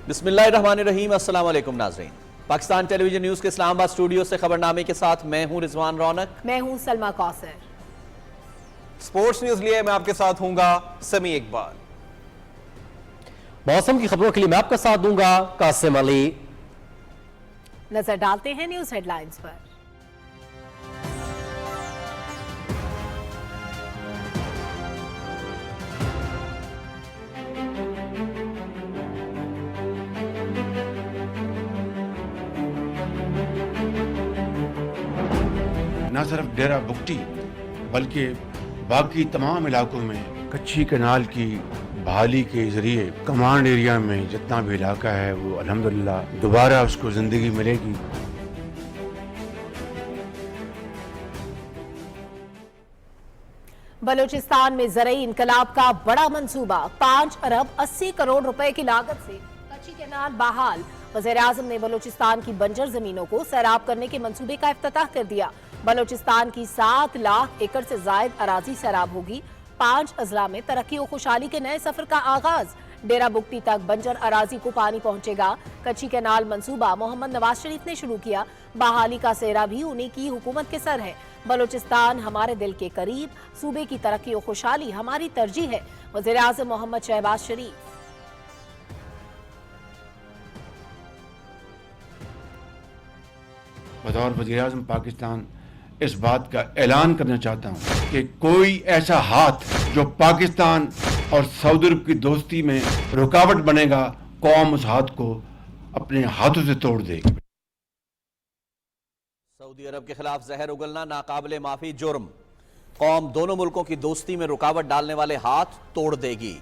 बिस्मिल्लाहिर्रहमानिर्रहीम। अस्सलाम वालेकुम नाज़रीन, पाकिस्तान टेलीविजन न्यूज़ के इस्लामाबाद स्टूडियो से खबरनामे के साथ मैं हूं रिजवान रौनक। मैं हूं सलमा कौसर। स्पोर्ट्स न्यूज़ लिए मैं आपके साथ हूंगा समी इकबाल। मौसम की खबरों के लिए मैं आपका साथ दूंगा कासिम अली। नजर डालते हैं न्यूज़ हेडलाइंस पर। न सिर्फ डेरा बुगटी बल्कि बाकी तमाम इलाकों में कच्ची कनाल की बहाली के जरिए कमांड एरिया में जितना भी इलाका है वो अल्हम्दुलिल्लाह दोबारा उसको ज़िंदगी मिलेगी। बलूचिस्तान में ज़रई इनकलाब का बड़ा मंसूबा, 5 अरब 80 करोड़ रुपए की लागत से कच्ची कैनाल बहाल। वज़ीर-ए-आज़म ने बलूचिस्तान की बंजर जमीनों को सैराब करने के मंसूबे का इफ्तिताह कर दिया। बलूचिस्तान की 7 लाख एकड़ से जायद अराजी सैराब होगी। 5 अजला में तरक्की और खुशहाली के नए सफर का आगाज। डेरा बुगटी तक बंजर अराजी को पानी पहुंचेगा। कच्ची कैनाल मंसूबा मोहम्मद नवाज शरीफ ने शुरू किया। बहाली का सेहरा भी उन्हीं की हुकूमत के सर है। बलूचिस्तान हमारे दिल के करीब, सूबे की तरक्की और खुशहाली हमारी तरजीह है। वज़ीर-ए-आज़म मोहम्मद शहबाज शरीफ। बतौर वज़ीर-ए-आज़म पाकिस्तान इस बात का ऐलान करना चाहता हूँ कि कोई ऐसा हाथ जो पाकिस्तान और सऊदी अरब की दोस्ती में रुकावट बनेगा, कौम उस हाथ को अपने हाथों से तोड़ देगी। सऊदी अरब के खिलाफ जहर उगलना नाकाबिले माफी जुर्म। कौम दोनों मुल्कों की दोस्ती में रुकावट डालने वाले हाथ तोड़ देगी।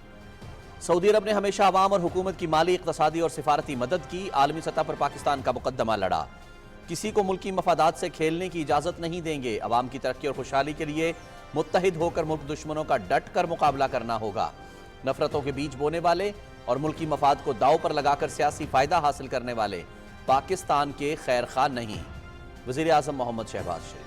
सऊदी अरब ने हमेशा अवाम और हुकूमत की माली, इक़्तिसादी और सिफारती मदद की। आलमी सतह पर पाकिस्तान का मुकद्दमा लड़ा। किसी को मुल्की मफादात से खेलने की इजाज़त नहीं देंगे। अवाम की तरक्की और खुशहाली के लिए मुत्तहिद होकर मुल्क दुश्मनों का डट कर मुकाबला करना होगा। नफरतों के बीज बोने वाले और मुल्की मफाद को दाव पर लगाकर सियासी फ़ायदा हासिल करने वाले पाकिस्तान के खैर खा नहीं। वज़ीर-ए-आज़म मोहम्मद शहबाज शरीफ।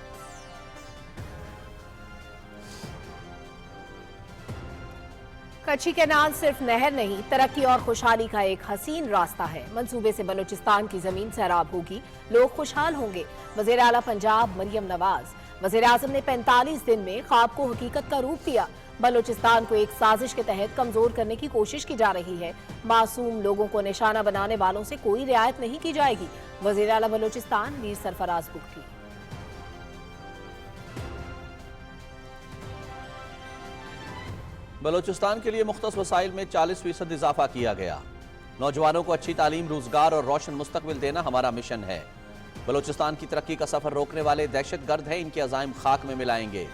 कच्ची कैनाल सिर्फ नहर नहीं, तरक्की और खुशहाली का एक हसीन रास्ता है। मंसूबे से बलूचिस्तान की जमीन सैराब होगी, लोग खुशहाल होंगे। वज़ीर आला पंजाब मरियम नवाज। वज़ीर-ए-आज़म ने 45 दिन में ख्वाब को हकीकत का रूप दिया। बलूचिस्तान को एक साजिश के तहत कमजोर करने की कोशिश की जा रही है। मासूम लोगों को निशाना बनाने वालों से कोई रियायत नहीं की जाएगी। वज़ीर आला बलूचिस्तान मीर सरफराज बुगटी। बलूचिस्तान के लिए मुख्तस वसाइल में 40% इजाफा किया गया। नौजवानों को अच्छी तालीम, रोजगार और रोशन मुस्तकबिल देना हमारा मिशन है। बलूचिस्तान की तरक्की का सफर रोकने वाले दहशतगर्द हैं, इनके अज़ाइम खाक में मिलाएंगे।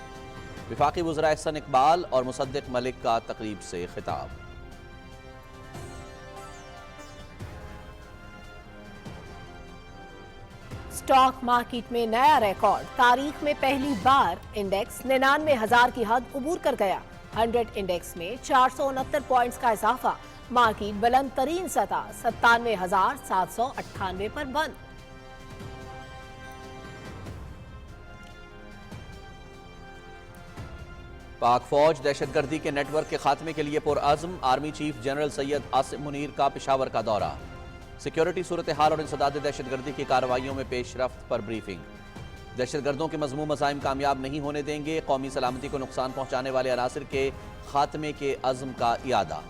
विफाकी वज़ीर एहसन इकबाल और मुसद्दिक मलिक का तकरीब से खिताब। स्टॉक मार्केट में नया रिकॉर्ड। तारीख में पहली बार इंडेक्स 99,000 की हद उबूर कर गया। 100 इंडेक्स में 469 पॉइंट्स का इजाफा। मार्केट बुलंद तरीन सतह 97,798 पर बंद। पाक फौज दहशतगर्दी के नेटवर्क के खात्मे के लिए पुरअज़्म। Army chief general Syed Asim Munir का पेशावर का दौरा। सिक्योरिटी सूरत हाल और इंसदाद दहशतगर्दी की कार्रवाइयों में पेशरफ्त पर ब्रीफिंग। दहशतगर्दों के मज़मूम अज़ाइम कामयाब नहीं होने देंगे। कौमी सलामती को नुकसान पहुंचाने वाले अनासिर के खात्मे के अज़्म का इयादा।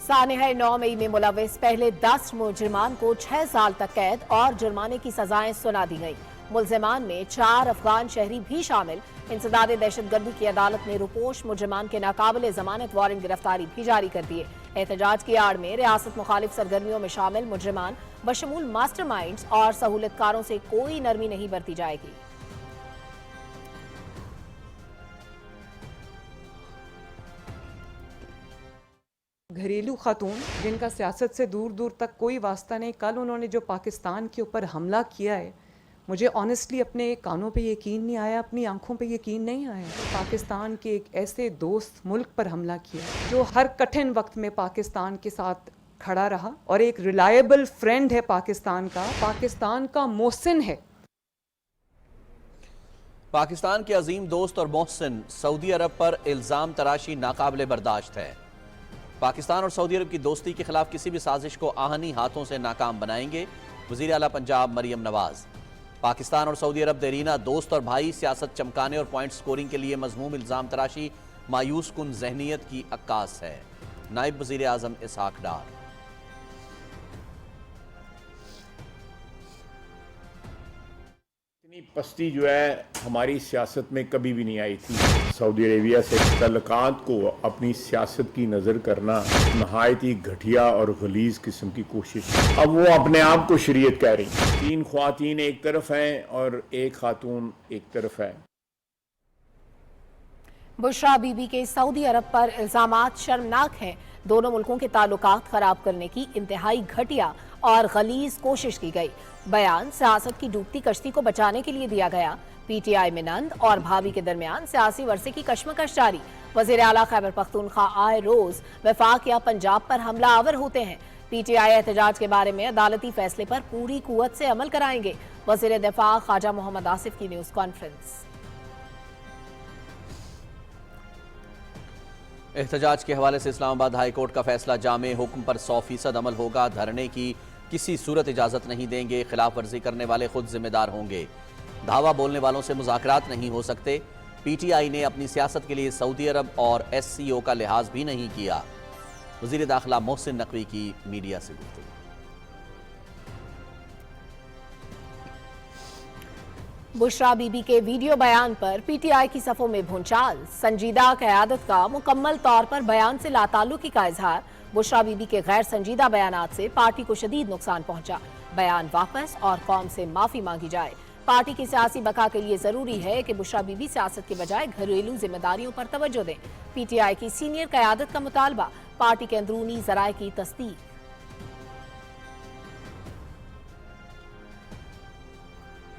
सानहा 9 मई में मुलविस पहले 10 मुजरिमान को 6 साल तक कैद और जुर्माने की सजाएं सुना दी गई। मुलजिमान में 4 अफगान शहरी भी शामिल। इंसदाद दहशतगर्दी की अदालत ने रुपोश मुजरिमान के नाकाबिले जमानत वारंट गिरफ्तारी भी जारी कर दिए। एहतजाज की आड़ में रियासत मुखालिफ सरगर्मियों में शामिल मुजरिमान बशमूल मास्टरमाइंड्स और सहूलतकारों से कोई नरमी नहीं बरती जाएगी। घरेलू खातून जिनका सियासत से दूर दूर तक कोई वास्ता नहीं, कल उन्होंने जो पाकिस्तान के ऊपर हमला किया है, मुझे ऑनेस्टली अपने कानों पे यकीन नहीं आया, अपनी आंखों पे यकीन नहीं आया। पाकिस्तान के एक ऐसे दोस्त मुल्क पर हमला किया जो हर कठिन वक्त में पाकिस्तान के साथ खड़ा रहा और एक रिलायबल फ्रेंड है पाकिस्तान का मोहसिन है। پاکستان کے عظیم دوست اور محسن سعودی عرب پر الزام تراشی ناقابل برداشت ہے۔ پاکستان اور سعودی عرب کی دوستی کے خلاف کسی بھی سازش کو آہنی ہاتھوں سے ناکام بنائیں گے، وزیر اعلیٰ پنجاب مریم نواز۔ پاکستان اور سعودی عرب دیرینہ دوست اور بھائی، سیاست چمکانے اور پوائنٹ سکورنگ کے لیے مذموم الزام تراشی مایوس کن ذہنیت کی عکاس ہے، نائب وزیر اعظم اسحاق ڈار۔ اتنی پستی جو ہے ہماری سیاست میں کبھی بھی نہیں آئی تھی۔ سعودی عربیہ سے تعلقات کو اپنی سیاست کی نظر کرنا نہایت ہی گھٹیا اور غلیظ قسم کی کوشش۔ اب وہ اپنے آپ کو شریعت کہہ رہی، 3 خواتین ایک طرف ہیں اور 1 خاتون ایک طرف ہے۔ بشرا بی بی کے سعودی عرب پر الزامات شرمناک ہیں۔ دونوں ملکوں کے تعلقات خراب کرنے کی انتہائی گھٹیا اور غلیظ کوشش کی گئی۔ بیان سیاست کی ڈوبتی کشتی کو بچانے کے لیے دیا گیا۔ پی ٹی آئی میں نند اور بھابھی کے درمیان سیاسی ورثے کی کشمکش جاری۔ وزیر اعلیٰ خیبر پختونخوا آئے روز وفاق یا پنجاب پر حملہ آور ہوتے ہیں۔ پی ٹی آئی احتجاج کے بارے میں عدالتی فیصلے پر پوری قوت سے عمل کرائیں گے۔ وزیر دفاع خواجہ محمد آصف کی نیوز کانفرنس۔ احتجاج کے حوالے سے اسلام آباد ہائی کورٹ کا فیصلہ جامع، حکم پر 100% عمل ہوگا، دھرنے کی کسی صورت اجازت نہیں دیں گے، خلاف ورزی کرنے والے خود ذمہ دار ہوں گے، دھاوا بولنے والوں سے مذاکرات نہیں ہو سکتے۔ پی ٹی آئی نے اپنی سیاست کے لیے سعودی عرب اور ایس سی او کا لحاظ بھی نہیں کیا، وزیر داخلہ محسن نقوی کی میڈیا سے گفتگو۔ بشرا بی بی کے ویڈیو بیان پر پی ٹی آئی کی صفوں میں بھونچال، سنجیدہ قیادت کا مکمل طور پر بیان سے لا تعلقی کا اظہار۔ بشرا بی بی کے غیر سنجیدہ بیانات سے پارٹی کو شدید نقصان پہنچا، بیان واپس اور قوم سے معافی مانگی جائے۔ پارٹی کی سیاسی بقا کے لیے ضروری ہے کہ بشرا بی بی سیاست کے بجائے گھریلو ذمہ داریوں پر توجہ دیں۔ پی ٹی آئی کی سینئر قیادت کا مطالبہ، پارٹی کے اندرونی ذرائع کی تصدیق۔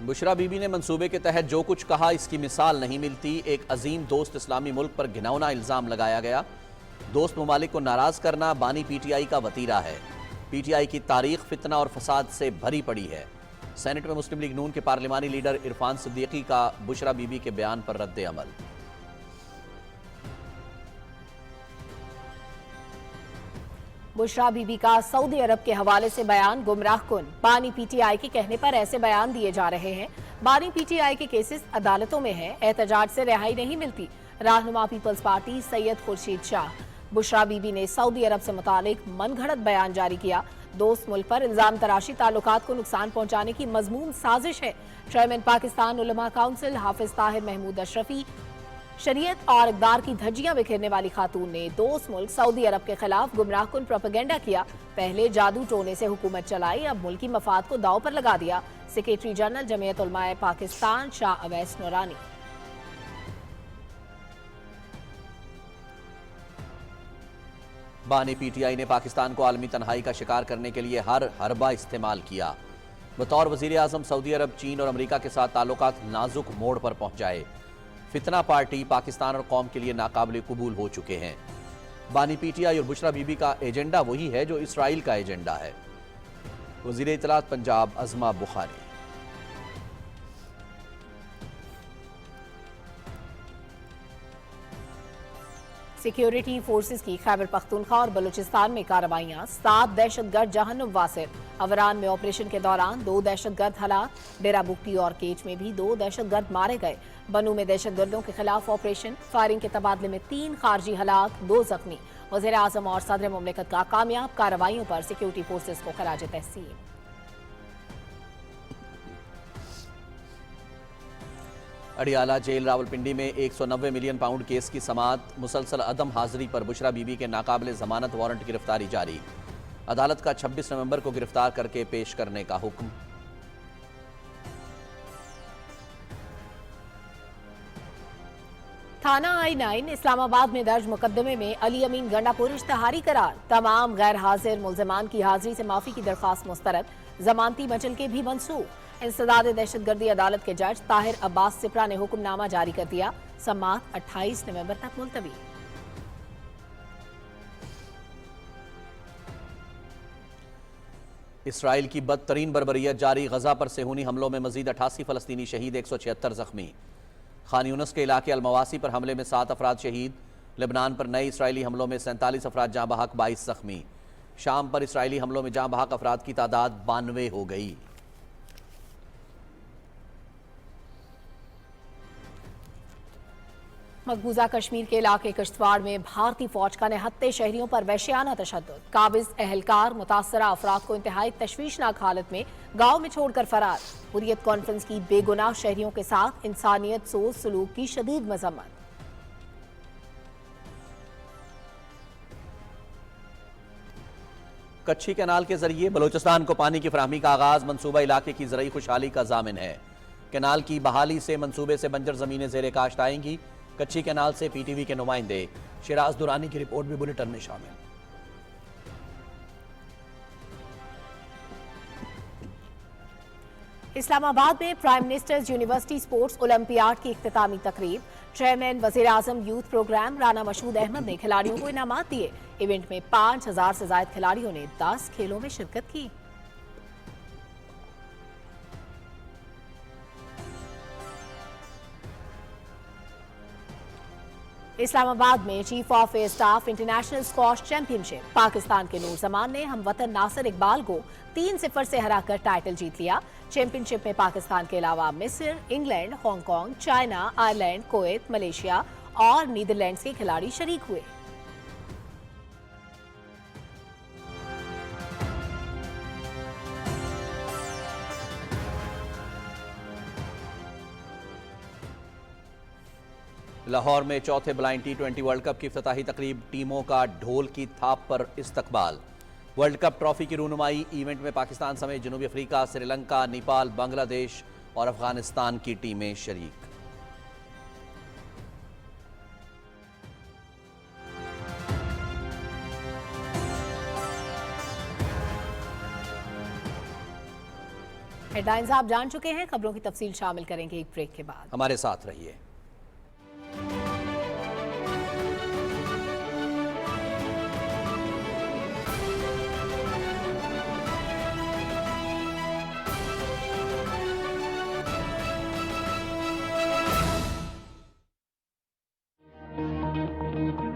بشرا بی بی نے منصوبے کے تحت جو کچھ کہا اس کی مثال نہیں ملتی، ایک عظیم دوست اسلامی ملک پر گھناؤنا الزام لگایا گیا۔ دوست ممالک کو ناراض کرنا بانی پی ٹی آئی کا وتیرہ ہے۔ پی ٹی آئی کی تاریخ فتنہ اور فساد سے بھری پڑی ہے۔ سینٹ میں مسلم لیگ نون کے پارلیمانی لیڈر عرفان صدیقی کا بشرا بی بی کے بیان پر رد عمل۔ بشرا بی بی کا سعودی عرب کے حوالے سے بیان گمراہ کن، بانی پی ٹی آئی کے کہنے پر ایسے بیان دیے جا رہے ہیں۔ بانی پی ٹی آئی کے کیسز عدالتوں میں ہیں، احتجاج سے رہائی نہیں ملتی۔ رہنما peoples party Syed Khursheed Shah. Bushra Bibi be نے سعودی عرب سے متعلق من گھڑت بیان جاری کیا۔ دوست ملک پر الزام تراشی تعلقات کو نقصان پہنچانے کی مذموم سازش ہے۔ چیئرمین پاکستان علماء کونسل حافظ طاہر محمود اشرفی، شریعت اور اقدار کی دھجیاں بکھیرنے والی خاتون نے دوست ملک سعودی عرب کے خلاف گمراہ کن پروپیگنڈا کیا۔ پہلے جادو ٹونے سے حکومت چلائی، اب ملکی مفاد کو داؤ پر لگا دیا۔ سیکریٹری جنرل جمعیت علماء پاکستان شاہ اویس نورانی۔ بانی پی ٹی آئی نے پاکستان کو عالمی تنہائی کا شکار کرنے کے لیے ہر حربہ استعمال کیا۔ بطور وزیر اعظم سعودی عرب، چین اور امریکہ کے ساتھ تعلقات نازک موڑ پر پہنچ جائے۔ فتنہ پارٹی پاکستان اور قوم کے لیے ناقابل قبول ہو چکے ہیں۔ بانی پی ٹی آئی اور بشرا بی بی کا ایجنڈا وہی ہے جو اسرائیل کا ایجنڈا ہے۔ وزیر اطلاعات پنجاب عظمہ بخاری۔ سیکیورٹی فورسز کی خیبر پختونخوا اور بلوچستان میں کارروائیاں، 7 دہشت گرد جہنم واسر۔ اوران میں آپریشن کے دوران 2 دہشت گرد ہلاک۔ ڈیرہ بگٹی اور کیچ میں بھی 2 دہشت گرد مارے گئے۔ بنو میں دہشت گردوں کے خلاف آپریشن، فائرنگ کے تبادلے میں 3 خارجی ہلاک، 2 زخمی۔ وزیر اعظم اور صدر مملکت کا کامیاب کارروائیوں پر سیکیورٹی فورسز کو خراج تحسین۔ اڈیالہ جیل راولپنڈی میں 190 ملین پاؤنڈ کیس کی سماعت، مسلسل عدم حاضری پر بشرا بی بی کے ناقابل ضمانت وارنٹ گرفتاری جاری۔ عدالت کا 26 نومبر کو گرفتار کر کے پیش کرنے کا حکم۔ تھانہ I-9 اسلام آباد میں درج مقدمے میں علی امین گنڈا پور اشتہاری قرار، تمام غیر حاضر ملزمان کی حاضری سے معافی کی درخواست مسترد، ضمانتی مچل کے بھی منسوخ۔ انسداد دہشت گردی عدالت کے جج طاہر عباس سپرا نے حکم نامہ جاری کر دیا، سماعت 28 نومبر تک ملتوی۔ اسرائیل کی بدترین بربریت جاری، غزہ پر صہیونی حملوں میں مزید 88 فلسطینی شہید، 176 زخمی۔ خان یونس کے علاقے المواسی پر حملے میں 7 افراد شہید، لبنان پر نئے اسرائیلی حملوں میں 47 افراد جاں بحق، 22 زخمی۔ شام پر اسرائیلی حملوں میں جاں بحق افراد کی تعداد 92 ہو گئی۔ مقبوضہ کشمیر کے علاقے کشتواڑ میں بھارتی فوج کا نہتے شہریوں پر وحشیانہ تشدد، قابض اہلکار متاثرہ افراد کو انتہائی تشویشناک حالت میں گاؤں میں چھوڑ کر فرار۔ حریت کانفرنس کی بے گناہ شہریوں کے ساتھ انسانیت سوز سلوک کی شدید مذمت۔ کچھی کینال کے ذریعے بلوچستان کو پانی کی فراہمی کا آغاز منصوبہ علاقے کی زرعی خوشحالی کا ضامن ہے۔ کینال کی بحالی سے منصوبے سے بنجر زمینیں زیر کاشت آئیں گی۔ کچھی کینال سے پی ٹی وی کے نمائندے شراز دورانی کی رپورٹ بھی بلیٹن میں شامل۔ اسلام آباد میں prime ministers university sports olympiad کی اختتامی تقریب، چیئرمین وزیر اعظم یوتھ پروگرام رانا مشہود احمد نے کھلاڑیوں کو انعامات دیے۔ ایونٹ میں 5000 سے زائد کھلاڑیوں نے 10 کھیلوں میں شرکت کی۔ اسلام آباد میں chief of air staff international squash championship, Pakistan کے نور زمان نے ہم وطن ناصر اقبال کو 3-0 سے ہرا کر ٹائٹل جیت لیا۔ چیمپئن شپ میں پاکستان کے علاوہ مصر، England, Hong Kong, China, Ireland, Kuwait, Malaysia اور نیدرلینڈز کے کھلاڑی شریک ہوئے۔ لاہور میں چوتھے بلائنڈ ٹی20 ورلڈ کپ کی افتتاحی تقریب، ٹیموں کا ڈھول کی تھاپ پر استقبال۔ ورلڈ کپ ٹرافی کی رونمائی، ایونٹ میں پاکستان سمیت جنوبی افریقہ، سری لنکا، نیپال، بنگلہ دیش اور افغانستان کی ٹیمیں شریک۔ ہیڈ لائنز آپ جان چکے ہیں، خبروں کی تفصیل شامل کریں گے ایک بریک کے بعد۔ ہمارے ساتھ رہیے۔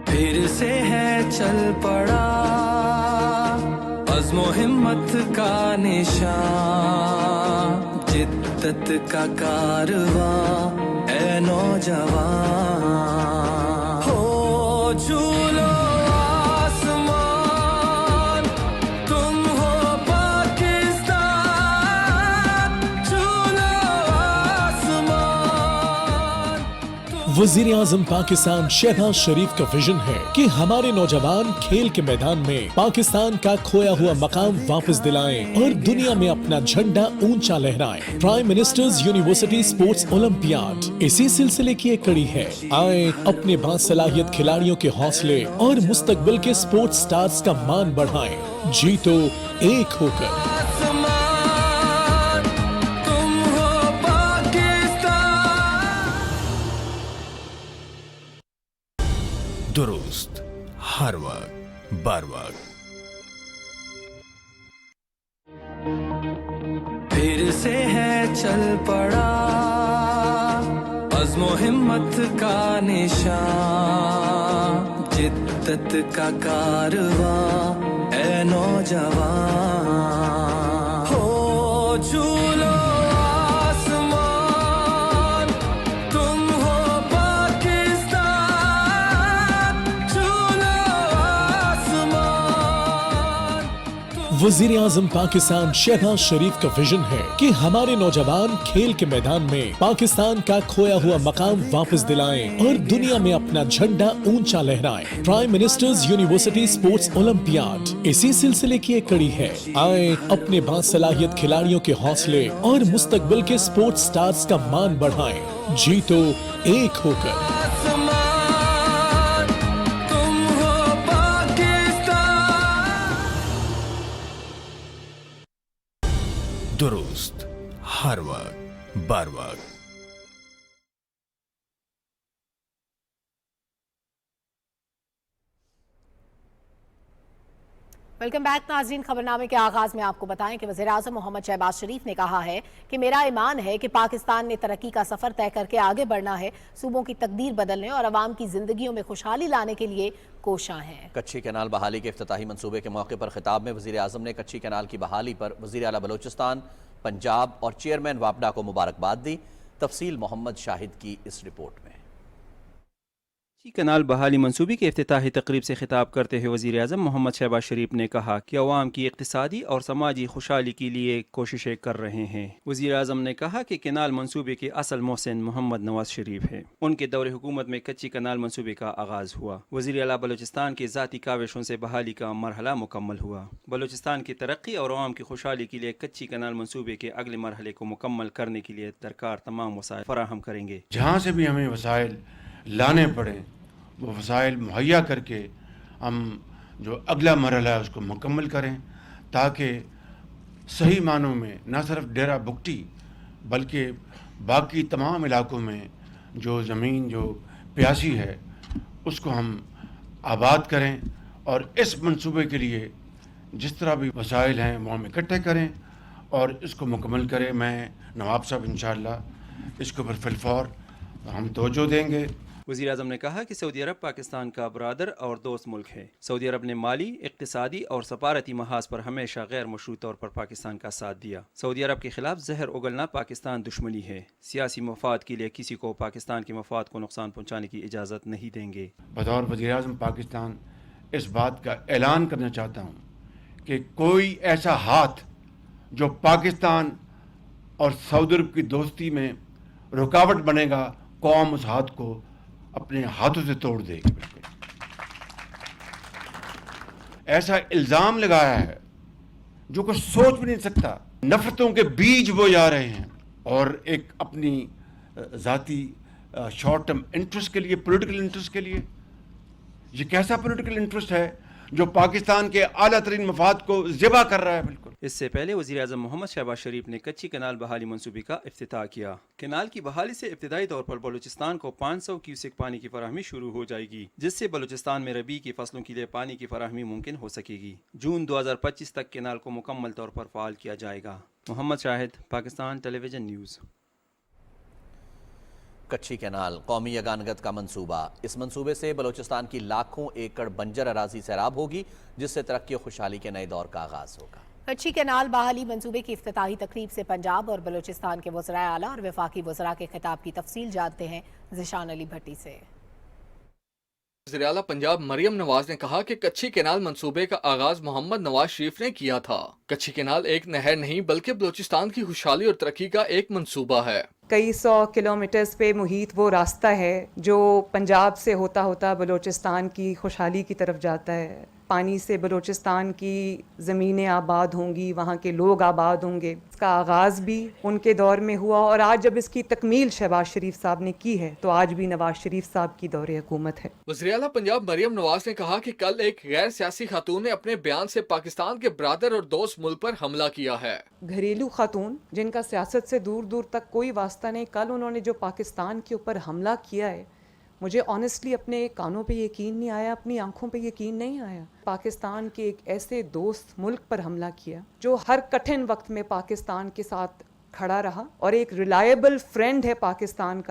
پھر سے ہے چل پڑا عزم و ہمت کا نشان، جدت کا کارواں اے نوجوان، ہو جھولو آسمان، تم ہو پاکستان، جھولو آسمان۔ وزیر اعظم پاکستان شہباز شریف کا ویژن ہے کہ ہمارے نوجوان کھیل کے میدان میں پاکستان کا کھویا ہوا مقام واپس دلائیں اور دنیا میں اپنا جھنڈا اونچا لہرائیں۔ Prime ministers university sports olympiad اسی سلسلے کی ایک کڑی ہے۔ آئیں اپنے باصلاحیت کھلاڑیوں کے حوصلے اور مستقبل کے سپورٹس سٹارز کا مان بڑھائیں۔ جیتو ایک ہو کر۔ درست ہر وقت بر وقت۔ پھر سے ہے چل پڑا عزم و ہمت کا نشان، جدت کا کارواں اے نوجوان، ہو جھولو وزیر اعظم پاکستان شہباز شریف کا ویژن ہے کہ ہمارے نوجوان کھیل کے میدان میں پاکستان کا کھویا ہوا مقام واپس دلائیں اور دنیا میں اپنا جھنڈا اونچا لہرائیں۔ Prime ministers university sports olympiad اسی سلسلے کی ایک کڑی ہے۔ آئیں اپنے باصلاحیت کھلاڑیوں کے حوصلے اور مستقبل کے سپورٹس سٹارز کا مان بڑھائیں۔ جیتو ایک ہو کر۔ درست ہر وقت بر وقت۔ वेलकम बैक नाज़रीन। खबरनामे के आगाज में आपको बताएं कि वज़ीर-ए-आज़म मोहम्मद शहबाज शरीफ ने कहा है कि मेरा ईमान है कि पाकिस्तान ने तरक्की का सफर तय करके आगे बढ़ना है, सूबों की तकदीर बदलने और अवाम की जिंदगियों में खुशहाली लाने के लिए कोशां हैं। कच्ची कैनाल बहाली के इफ्तिताही मंसूबे के मौके पर खिताब में वज़ीर-ए-आज़म ने कच्ची कैनाल की बहाली पर वज़ीर आला बलोचिस्तान, पंजाब और चेयरमैन वापडा को मुबारकबाद दी। तफसील मोहम्मद शाहिद की इस रिपोर्ट में। कच्ची कैनाल बहाली मंसूबे की इफ्तिताही तकरीब से खिताब करते हुए वज़ीर आज़म मोहम्मद शहबाज शरीफ ने कहा कि अवाम की इक़्तिसादी और समाजी खुशहाली के लिए कोशिशें कर रहे हैं। वज़ीर आज़म ने कहा कि कैनाल मंसूबे के असल मोहसिन मोहम्मद नवाज शरीफ हैं। उनके दौरे हुकूमत में कच्ची कैनाल मंसूबे का आगाज़ हुआ। वज़ीर आला बलोचिस्तान के ज़ाती काविशों से बहाली का मरहला मुकम्मल हुआ। बलोचिस्तान की तरक्की और अवाम की खुशहाली के लिए कच्ची कैनाल मंसूबे के अगले मरहले को मुकम्मल करने के लिए दरकार तमाम वसाइल फराहम करेंगे। जहाँ से भी हमें वसाइल लाने पड़े वो वसाइल मुहैया करके हम जो अगला मरहला है उसको मुकम्मल करें, ताकि सही मानों में न सिर्फ डेरा बुगटी बल्कि बाकी तमाम इलाकों में जो ज़मीन जो प्यासी है उसको हम आबाद करें और इस मंसूबे के लिए जिस तरह भी वसाइल हैं वो हम इकट्ठे करें और इसको मुकम्मल करें। मैं नवाब साहब इंशाअल्लाह इसके ऊपर फिलफौर हम तवज्जो देंगे। वज़ीर आज़म ने कहा कि सऊदी अरब पाकिस्तान का बरादर और दोस्त मुल्क है। सऊदी अरब ने माली, इक़्तिसादी और सफारती महाज पर हमेशा गैर मशरूत तौर पर पाकिस्तान का साथ दिया। सऊदी अरब के खिलाफ जहर उगलना पाकिस्तान दुश्मनी है। सियासी मफाद के लिए किसी को पाकिस्तान के मफाद को नुकसान पहुँचाने की इजाज़त नहीं देंगे। बतौर वज़ीर आज़म पाकिस्तान इस बात का ऐलान करना चाहता हूँ कि कोई ऐसा हाथ जो पाकिस्तान और सऊदी अरब की दोस्ती में रुकावट बनेगा, कौम उस हाथ को अपने हाथों से तोड़ देगी। बिल्कुल ऐसा इल्ज़ाम लगाया है जो कोई सोच भी नहीं सकता। नफरतों के बीज वो जा रहे हैं और एक अपनी ज़ाती शॉर्ट टर्म इंटरेस्ट के लिए, पॉलिटिकल इंटरेस्ट के लिए। ये कैसा पॉलिटिकल इंटरेस्ट है जो पाकिस्तान के आला तरीन मफाद को ज़िबा कर रहा है। बिल्कुल इससे पहले वज़ीर आज़म मोहम्मद शहबाज शरीफ ने कच्ची कैनाल बहाली मंसूबे का इफ्तिताह किया। कैनाल की बहाली से इब्तिदाई तौर पर बलूचिस्तान को 500 क्यूसेक पानी की फराहमी शुरू हो जाएगी, जिससे बलूचिस्तान में रबी की फसलों के लिए पानी की फराहमी मुमकिन हो सकेगी। जून 2025 तक कैनाल को मुकम्मल तौर पर फ़ाल किया जाएगा। Mohammad Shahid, Pakistan television news. Kachhi canal कौमी यगानगत का मंसूबा। इस मंसूबे से बलूचिस्तान की लाखों एकड़ बंजर अराजी सैराब होगी, जिससे तरक्की और खुशहाली के नए दौर का आगाज होगा। कच्ची कैनाल बहाली मंसूबे की इफ्तिताही तकरीब से पंजाब और बलूचिस्तान के वज़राए आला और वफाकी वज़रा के खिताब की तफसील जानते हैं ज़िशान अली भट्टी से। वज़ीर आला पंजाब मरियम नवाज ने कहा कि कच्ची कैनाल मंसूबे का आगाज मोहम्मद नवाज शरीफ ने किया था। कच्ची कैनाल एक नहर नहीं बल्कि बलूचिस्तान की खुशहाली और तरक्की का एक मंसूबा है। कई 100 किलोमीटर्स पे मुहित वो रास्ता है जो पंजाब से होता होता बलूचिस्तान की खुशहाली की तरफ जाता है। पानी से बलूचिस्तान की ज़मीनें आबाद होंगी, वहाँ के लोग आबाद होंगे। इसका आगाज़ भी उनके दौर में हुआ और आज जब इसकी तकमील शहबाज शरीफ साहब ने की है तो आज भी नवाज शरीफ साहब की दौरे हुकूमत है। वज़ीर आला पंजाब मरियम नवाज ने कहा कि कल एक गैर सियासी खातून ने अपने बयान से पाकिस्तान के ब्रादर और दोस्त मुल्क पर हमला किया है। घरेलू खातून जिनका सियासत से दूर दूर तक कोई वास्ता नहीं, कल उन्होंने जो पाकिस्तान के ऊपर हमला किया है, मुझे ऑनेस्टली अपने कानों पे यकीन नहीं आया, अपनी आंखों पे यकीन नहीं आया। पाकिस्तान के एक ऐसे दोस्त मुल्क पर हमला किया जो हर कठिन वक्त में पाकिस्तान के साथ खड़ा रहा और एक रिलायबल फ्रेंड है पाकिस्तान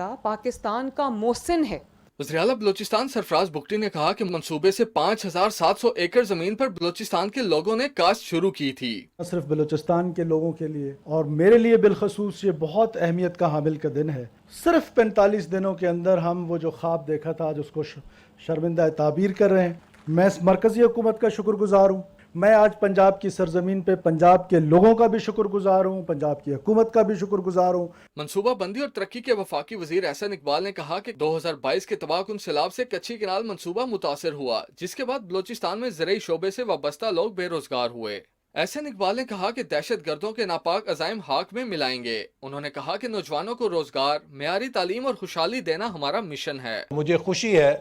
का मोहसिन है। वज़ीर आला बलूचिस्तान सरफराज बुगटी ने कहा कि मंसूबे से 5700 एकड़ जमीन पर बलूचिस्तान के लोगों ने काश्त शुरू की थी। न सिर्फ बलूचिस्तान के लोगों के लिए और मेरे लिए बिलखसूस ये बहुत अहमियत का हामिल का दिन है। सिर्फ 45 दिनों के अंदर हम वो जो ख्वाब देखा था आज उसको शर्मिंदा ताबीर कर रहे हैं। मैं इस मरकजी हुकूमत का शुक्रगुजार हूँ। मैं आज पंजाब की सरजमीन पे पंजाब के लोगों का भी शुक्रगुजार हूँ, पंजाब की हुकूमत का भी शुक्रगुजार हूँ। मनसूबा बंदी और तरक्की के वफाकी वजीर एहसन इकबाल ने कहा कि 2022 के तबाहकुन सैलाब से कच्ची कैनाल मंसूबा मुतासर हुआ, जिसके बाद बलूचिस्तान में ज़राई शोबे से वाबस्ता लोग बेरोजगार हुए। एहसन इकबाल ने कहा कि दहशत गर्दों के नापाक अज़ाइम हाक में मिलाएंगे। उन्होंने कहा कि नौजवानों को रोजगार, मेयारी तालीम और खुशहाली देना हमारा मिशन है। मुझे खुशी है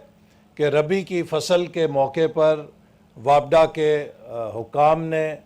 कि रबी की फसल के मौके पर वापडा के हुकाम ने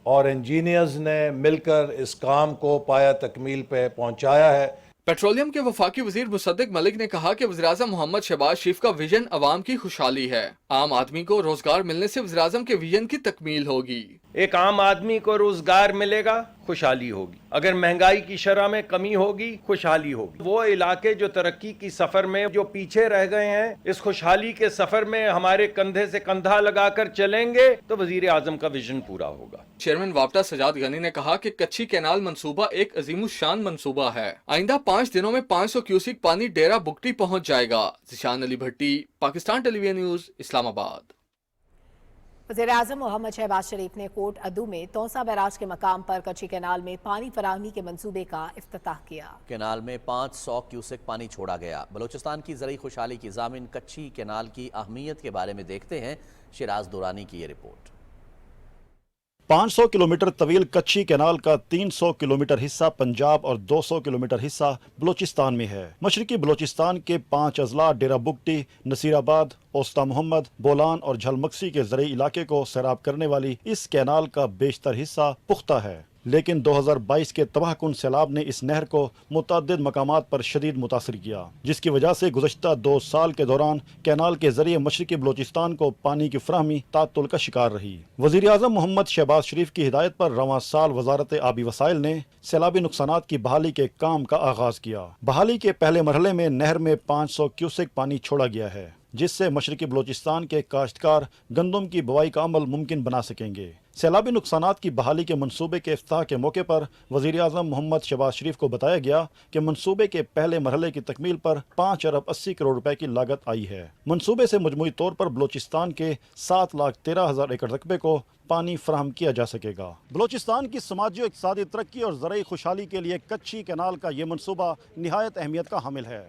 और इंजीनियर्स ने मिलकर इस काम को पाया तकमील पे पहुंचाया है। पेट्रोलियम के वफाकी वजीर मुसद्दिक मलिक ने कहा कि वज़ीर-ए-आज़म मोहम्मद शहबाज शरीफ का विजन अवाम की खुशहाली है। आम आदमी को रोजगार मिलने से वज़ीर-ए-आज़म के विजन की तकमील होगी। एक आम आदमी को रोजगार मिलेगा, खुशहाली होगी। अगर महंगाई की शरह में कमी होगी, खुशहाली होगी। वो इलाके जो तरक्की की सफर में जो पीछे रह गए हैं, इस खुशहाली के सफर में हमारे कंधे से कंधा लगाकर चलेंगे तो वजीर आजम का विजन पूरा होगा। चेयरमैन वापडा सजाद गनी ने कहा कि कच्ची कैनाल मंसूबा एक अजीमुशान मंसूबा है। आइंदा 5 दिनों में 500 क्यूसिक पानी डेरा बुगटी पहुंच जाएगा। जिशान अली भट्टी, पाकिस्तान टेलीविजन न्यूज, इस्लामाबाद। वज़ीर-ए-आज़म मोहम्मद शहबाज शरीफ ने कोट अद्दू में तौसा बैराज के मकाम पर कच्ची कैनाल में पानी फराहमी के मंसूबे का इफ्तिताह किया। कैनाल में 500 क्यूसेक पानी छोड़ा गया। बलूचिस्तान की ज़रूरी खुशहाली की ज़ामिन कच्ची कैनाल की अहमियत के बारे में देखते हैं शिराज दुरानी की ये रिपोर्ट। 500 किलोमीटर तवील कच्ची कैनाल का 300 किलोमीटर हिस्सा पंजाब और 200 किलोमीटर हिस्सा बलूचिस्तान में है। मशरकी बलूचिस्तान के 5 अजला डेरा बुगटी, नसीराबाद, ओस्ता मोहम्मद, बोलान और झलमक्सी के ज़रूरी इलाके को सैराब करने वाली इस कैनाल का बेशतर हिस्सा पुख्ता है, लेकिन 2022 के तबाहकुन सैलाब ने इस नहर को मुतअद्दिद मकामात पर शदीद मुतासर किया, जिसकी वजह से गुज़श्ता 2 साल के दौरान कैनाल के जरिए मशरकी बलूचिस्तान को पानी की फराहमी तातुल का शिकार रही। वज़ीर-ए-आज़म मोहम्मद शहबाज शरीफ की हिदायत पर रवां साल वजारत आबी वसाइल ने सैलाबी नुकसानात की बहाली के काम का आगाज किया। बहाली के पहले मरहले में नहर में 500 क्यूसेक पानी छोड़ा गया है, जिससे मशरकी बलूचिस्तान के काश्तकार गंदम की बुवाई का अमल मुमकिन बना सकेंगे। सैलाबी नुकसानात की बहाली के मंसूबे के इफ्ताह के मौके पर वज़ीर-ए-आज़म मोहम्मद शहबाज शरीफ को बताया गया कि मंसूबे के पहले मरहले की तकमील पर 5 अरब 80 करोड़ रुपए की लागत आई है। मंसूबे से मजमूई तौर पर बलूचिस्तान के 7,13,000 एकड़ रकबे को पानी फराहम किया जा सकेगा। बलूचिस्तान की समाजी और इक़्तिसादी तरक्की और ज़रूरी खुशहाली के लिए कच्ची कैनाल का ये मंसूबा निहायत अहमियत का हामिल है।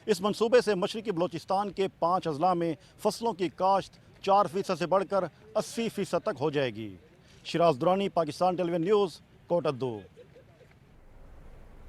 इस मंसूबे से मशरकी बलूचिस्तान के 5 अजला में फसलों की काश्त 4% से बढ़कर 80% तक हो जाएगी। Shiraz Durrani, Pakistan television news, Kot Addu.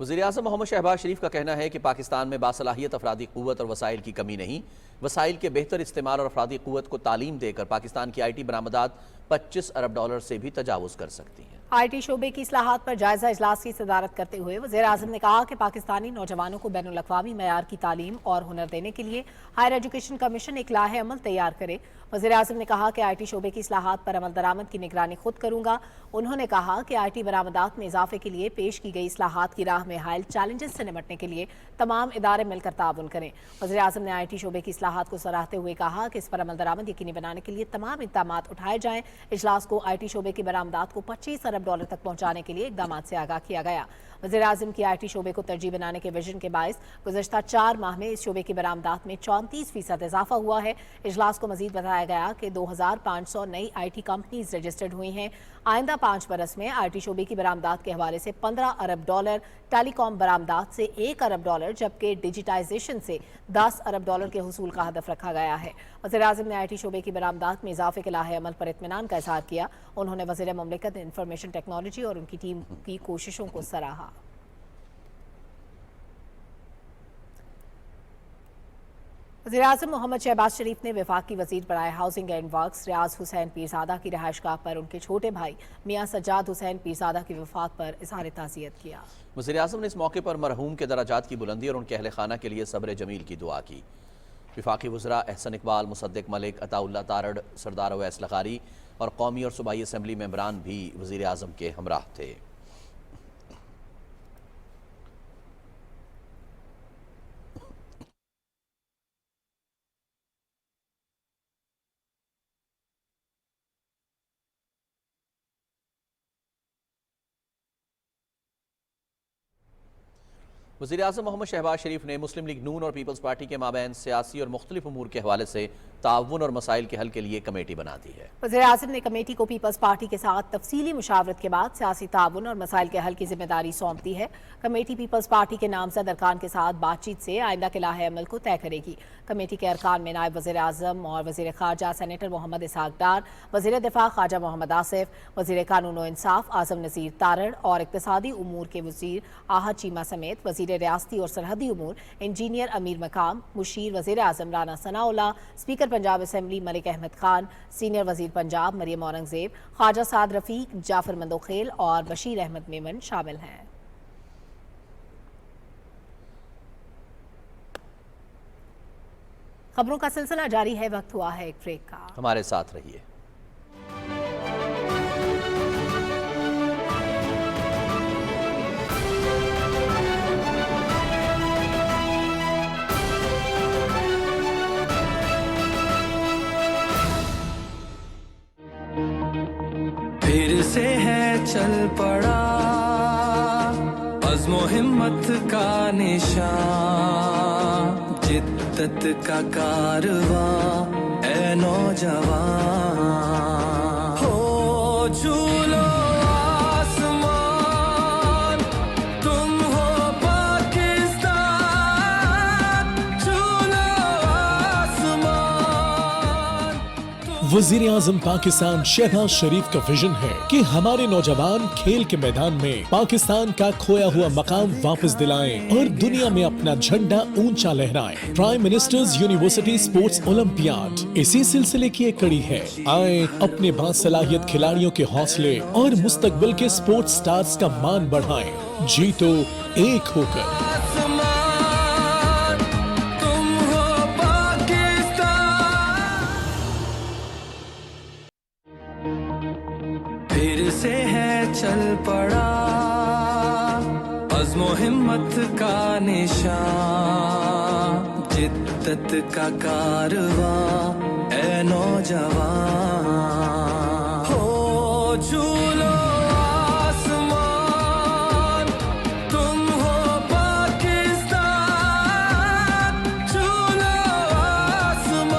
वज़ीर-ए-आज़म मोहम्मद शहबाज शरीफ का कहना है कि पाकिस्तान में बासलाहियत अफरादी क़ुव्वत और वसाइल की कमी नहीं, वसाइल के बेहतर इस्तेमाल और अफरादी क़ुव्वत को तालीम देकर पाकिस्तान की IT बरामदात 25 अरब डॉलर से भी तजावुज़ कर सकती हैं। IT शोबे की इस्लाहात पर जायजा इजलास की सदारत करते हुए वज़ीर-ए-आज़म ने कहा कि पाकिस्तानी नौजवानों को बैनुल-अक़वामी मयार की तालीम और हुनर देने के लिए हायर एजुकेशन कमीशन एक लाहे अमल तैयार करे। वज़ीर-ए-आज़म ने कहा कि IT शोबे की इस्लाहात पर अमल दरामद की निगरानी खुद करूंगा। उन्होंने कहा कि IT बरामदात में इजाफे के लिए पेश की गई इस्लाहात की राह में हायल चैलेंजेस से निपटने के लिए तमाम इदारे मिलकर ताउन करें। वज़ीर-ए-आज़म ने IT शोबे की इस्लाहात को सराहते हुए कहा कि इस पर अमल दरामद यकीनी बनाने के लिए तमाम इक़दामात उठाए जाएं। इजलास को IT शोबे की बरामदात को 25 अरब डॉलर तक पहुंचाने के लिए इक़दामात से आगाह किया गया। वज़ीर-ए-आज़म की IT शोबे को तरजीह बनाने के विजन के बायस गुज़श्ता 4 माह में इस शोबे की बरामदात में 34% इजाफा हुआ है। इजलास को मजीद बताया गया कि 2500 नई IT कंपनीज रजिस्टर्ड हुई हैं। आइंदा 5 बरस में IT शोबे की बरामदात के हवाले से 15 अरब डॉलर, टेलीकॉम बरामदात से 1 अरब डॉलर, जबकि डिजिटाइजेशन से 10 अरब डॉलर के हुसूल का हदफ रखा गया है। वज़ीर-ए-आज़म ने IT शोबे की बरामदात में इजाफे के लाहे अमल पर इत्मीनान का इज़हार किया। उन्होंने वज़ीर मुमलिकत इंफॉर्मेशन टेक्नोलॉजी और उनकी टीम की कोशिशों को सराहा। वज़ीर-ए-आज़म मोहम्मद शहबाज शरीफ ने वफाकी वज़ीर बराए हाउसिंग एंड वर्क्स रियाज हुसैन पीरज़ादा की रहायशगाह पर उनके छोटे भाई मियाँ सज्जाद हुसैन पीरज़ादा की वफ़ात पर इज़हार ताज़ियत किया। वज़ीर-ए-आज़म ने इस मौके पर मरहूम के दराजात की बुलंदी और उनके अहले खाना के लिए सब्र जमील की दुआ की। वफाकी वज़रा एहसन इकबाल, मुसद्दिक मलिक, अताउल्लाह तारड़, सरदार अवैस लग़ारी और कौमी और सूबाई असम्बली मेंबरान भी वज़ीर-ए-आज़म के हमराह थे। वज़ीर-ए-आज़म मोहम्मद शहबाज शरीफ ने मुस्लिम लीग नून और पीपल्स पार्टी के माबैन सियासी और मुख्तलिफ उमूर के हवाले से ताउन और मसाइल के हल के लिए कमेटी बना दी है। वज़ीर-ए-आज़म ने कमेटी को पीपल्स पार्टी के साथ तफसीली मुशावरत के बाद सियासी ताउन और मसाइल के हल की जिम्मेदारी सौंप दी है। कमेटी पीपल्स पार्टी के नामज़द अरकान के साथ बातचीत से आइंदा के लाहे अमल को तय करेगी। कमेटी के अरकान में नायब वज़ीर-ए-आज़म और वज़ीर ख़ारजा सेनेटर मोहम्मद इसहाक़ डार, वज़ीर दिफ़ा ख़ारजा मोहम्मद आसिफ, वज़ीर कानून व इंसाफ आज़म नज़ीर तारड़ और इक़्तिसादी उमूर के वज़ीर आहद चीमा समेत वज़ीर रियासती और सरहदी उमूर इंजीनियर अमीर मकाम, मुशीर वज़ीर-ए-आज़म Rana Sanaullah, speaker Punjab assembly Malik Ahmad Khan, senior वज़ीर पंजाब मरियम औरंगज़ेब, ख़ारजा साद रफ़ीक, जाफ़र मंदोखेल और बशीर अहमद मेमन शामिल हैं। खबरों का सिलसिला जारी है, वक्त हुआ है एक ब्रेक का। हमारे साथ रहिए। फिर से है चल पड़ा अज़्मो हिम्मत का निशान, जिद्दत का कारवां ऐ नौजवान। हो झूलो आसमान, तुम हो पाकिस्तान, झूलो आसमान। वजीर आजम पाकिस्तान शहबाज शरीफ का विजन है कि हमारे नौजवान खेल के मैदान में पाकिस्तान का खोया हुआ मकाम वापस दिलाएं और दुनिया में अपना झंडा ऊंचा लहराएं। Prime ministers university sports olympiad इसी सिलसिले की एक कड़ी है। आए अपने बासलाहियत खिलाड़ियों के हौसले और मुस्तकबिल के स्पोर्ट्स स्टार्स का मान बढ़ाएं। जीतो एक होकर। फिर से है चल पड़ा अज़्मो हिम्मत का निशान, जिद्दत का कारवां ऐ नौजवान। हो झूलो आसमान, तुम हो पाकिस्तान, झूलो आसमान।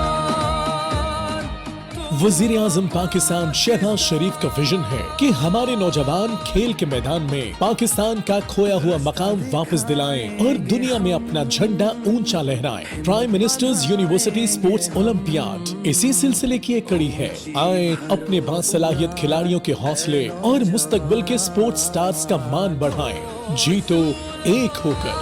वजीर आजम पाकिस्तान शहबाज शरीफ का विजन है कि हमारे नौजवान खेल के मैदान में पाकिस्तान का खोया हुआ मकाम वापस दिलाएं और दुनिया में अपना झंडा ऊंचा लहराएं। Prime ministers university sports olympiad इसी सिलसिले की एक कड़ी है। आए अपने बासलाहियत खिलाड़ियों के हौसले और मुस्तकबिल के स्पोर्ट्स स्टार्स का मान बढ़ाएं। जीतो एक होकर।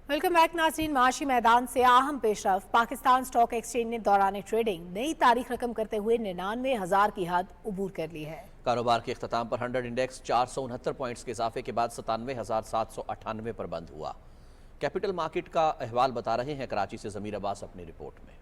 वेलकम बैक नाज़रीन। माशी मैदान से अहम पेशरफ। पाकिस्तान स्टॉक एक्सचेंज ने दौरान ट्रेडिंग नई तारीख रकम करते हुए 99,000 की हद उबूर कर ली है। कारोबार के इख्तिताम पर 100 इंडेक्स 469 पॉइंट्स के इजाफे के बाद 97,798 पर बंद हुआ। कैपिटल मार्केट का अहवाल बता रहे हैं कराची से ज़मीर अब्बास अपनी रिपोर्ट में।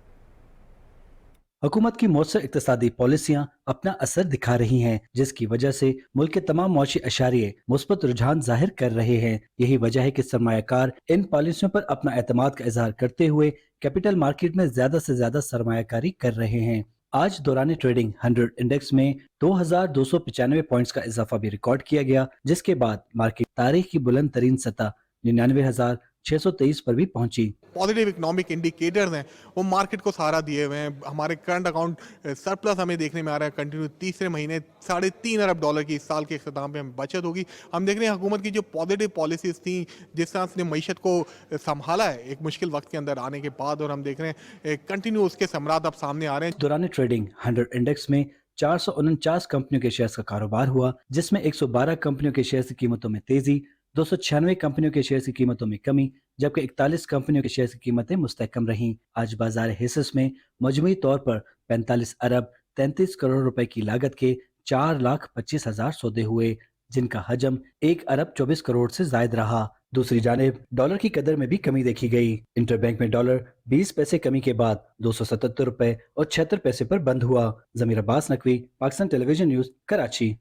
हुकूमत की मौसर इक्तिसादी पॉलिसियां अपना असर दिखा रही हैं, जिसकी वजह से मुल्क के तमाम मौशी अशारिये मुस्बत रुझान जाहिर कर रहे हैं। यही वजह है कि सरमायाकार इन पॉलिसियों पर अपना एतमाद का इजहार करते हुए कैपिटल मार्केट में ज्यादा से ज्यादा सरमायाकारी कर रहे हैं। आज दौरान ट्रेडिंग 100 इंडेक्स में 2,295 पॉइंट्स का इजाफा भी रिकॉर्ड किया गया, जिसके बाद मार्केट तारीख की बुलंद तरीन सतह 99,623 पर भी पहुंची। पॉजिटिव इकोनॉमिक इंडिकेटर्स हैं वो मार्केट को सहारा दिए हुए हैं। हमारे करंट अकाउंट सरप्लस हमें देखने में आ रहा है कंटिन्यू। तीसरे महीने $3.5 अरब की इस साल के इख्तिताम पे हमें बचत होगी। हम देख रहे हैं हुकूमत की जो पॉजिटिव पॉलिसीज थी, जिस तरह से मईशत को संभाला है एक मुश्किल वक्त के अंदर आने के बाद, और हम देख रहे हैं कंटिन्यू उसके समरात अब सामने आ रहे हैं। दौरान ट्रेडिंग 100 इंडेक्स में 449 कंपनियों के शेयर्स का कारोबार हुआ, जिसमें 112 कंपनियों के शेयर्स की कीमतों में तेजी, 296 कंपनियों के शेयर्स की कीमतों में कमी, जबकि 41 कंपनियों के शेयर्स की कीमतें मुस्तहकम रहीं। आज बाजार हिस्स में मजमूई तौर पर 45 अरब 33 करोड़ रुपए की लागत के 4,25,000 सौदे हुए, जिनका हजम 1 अरब 24 करोड़ से जायद रहा। दूसरी जानिब डॉलर की कदर में भी कमी देखी गई। इंटरबैंक में डॉलर 20 पैसे कमी के बाद 277 रुपए और 76 पैसे पर बंद हुआ। Zamir Abbas Naqvi, Pakistan television news, Karachi.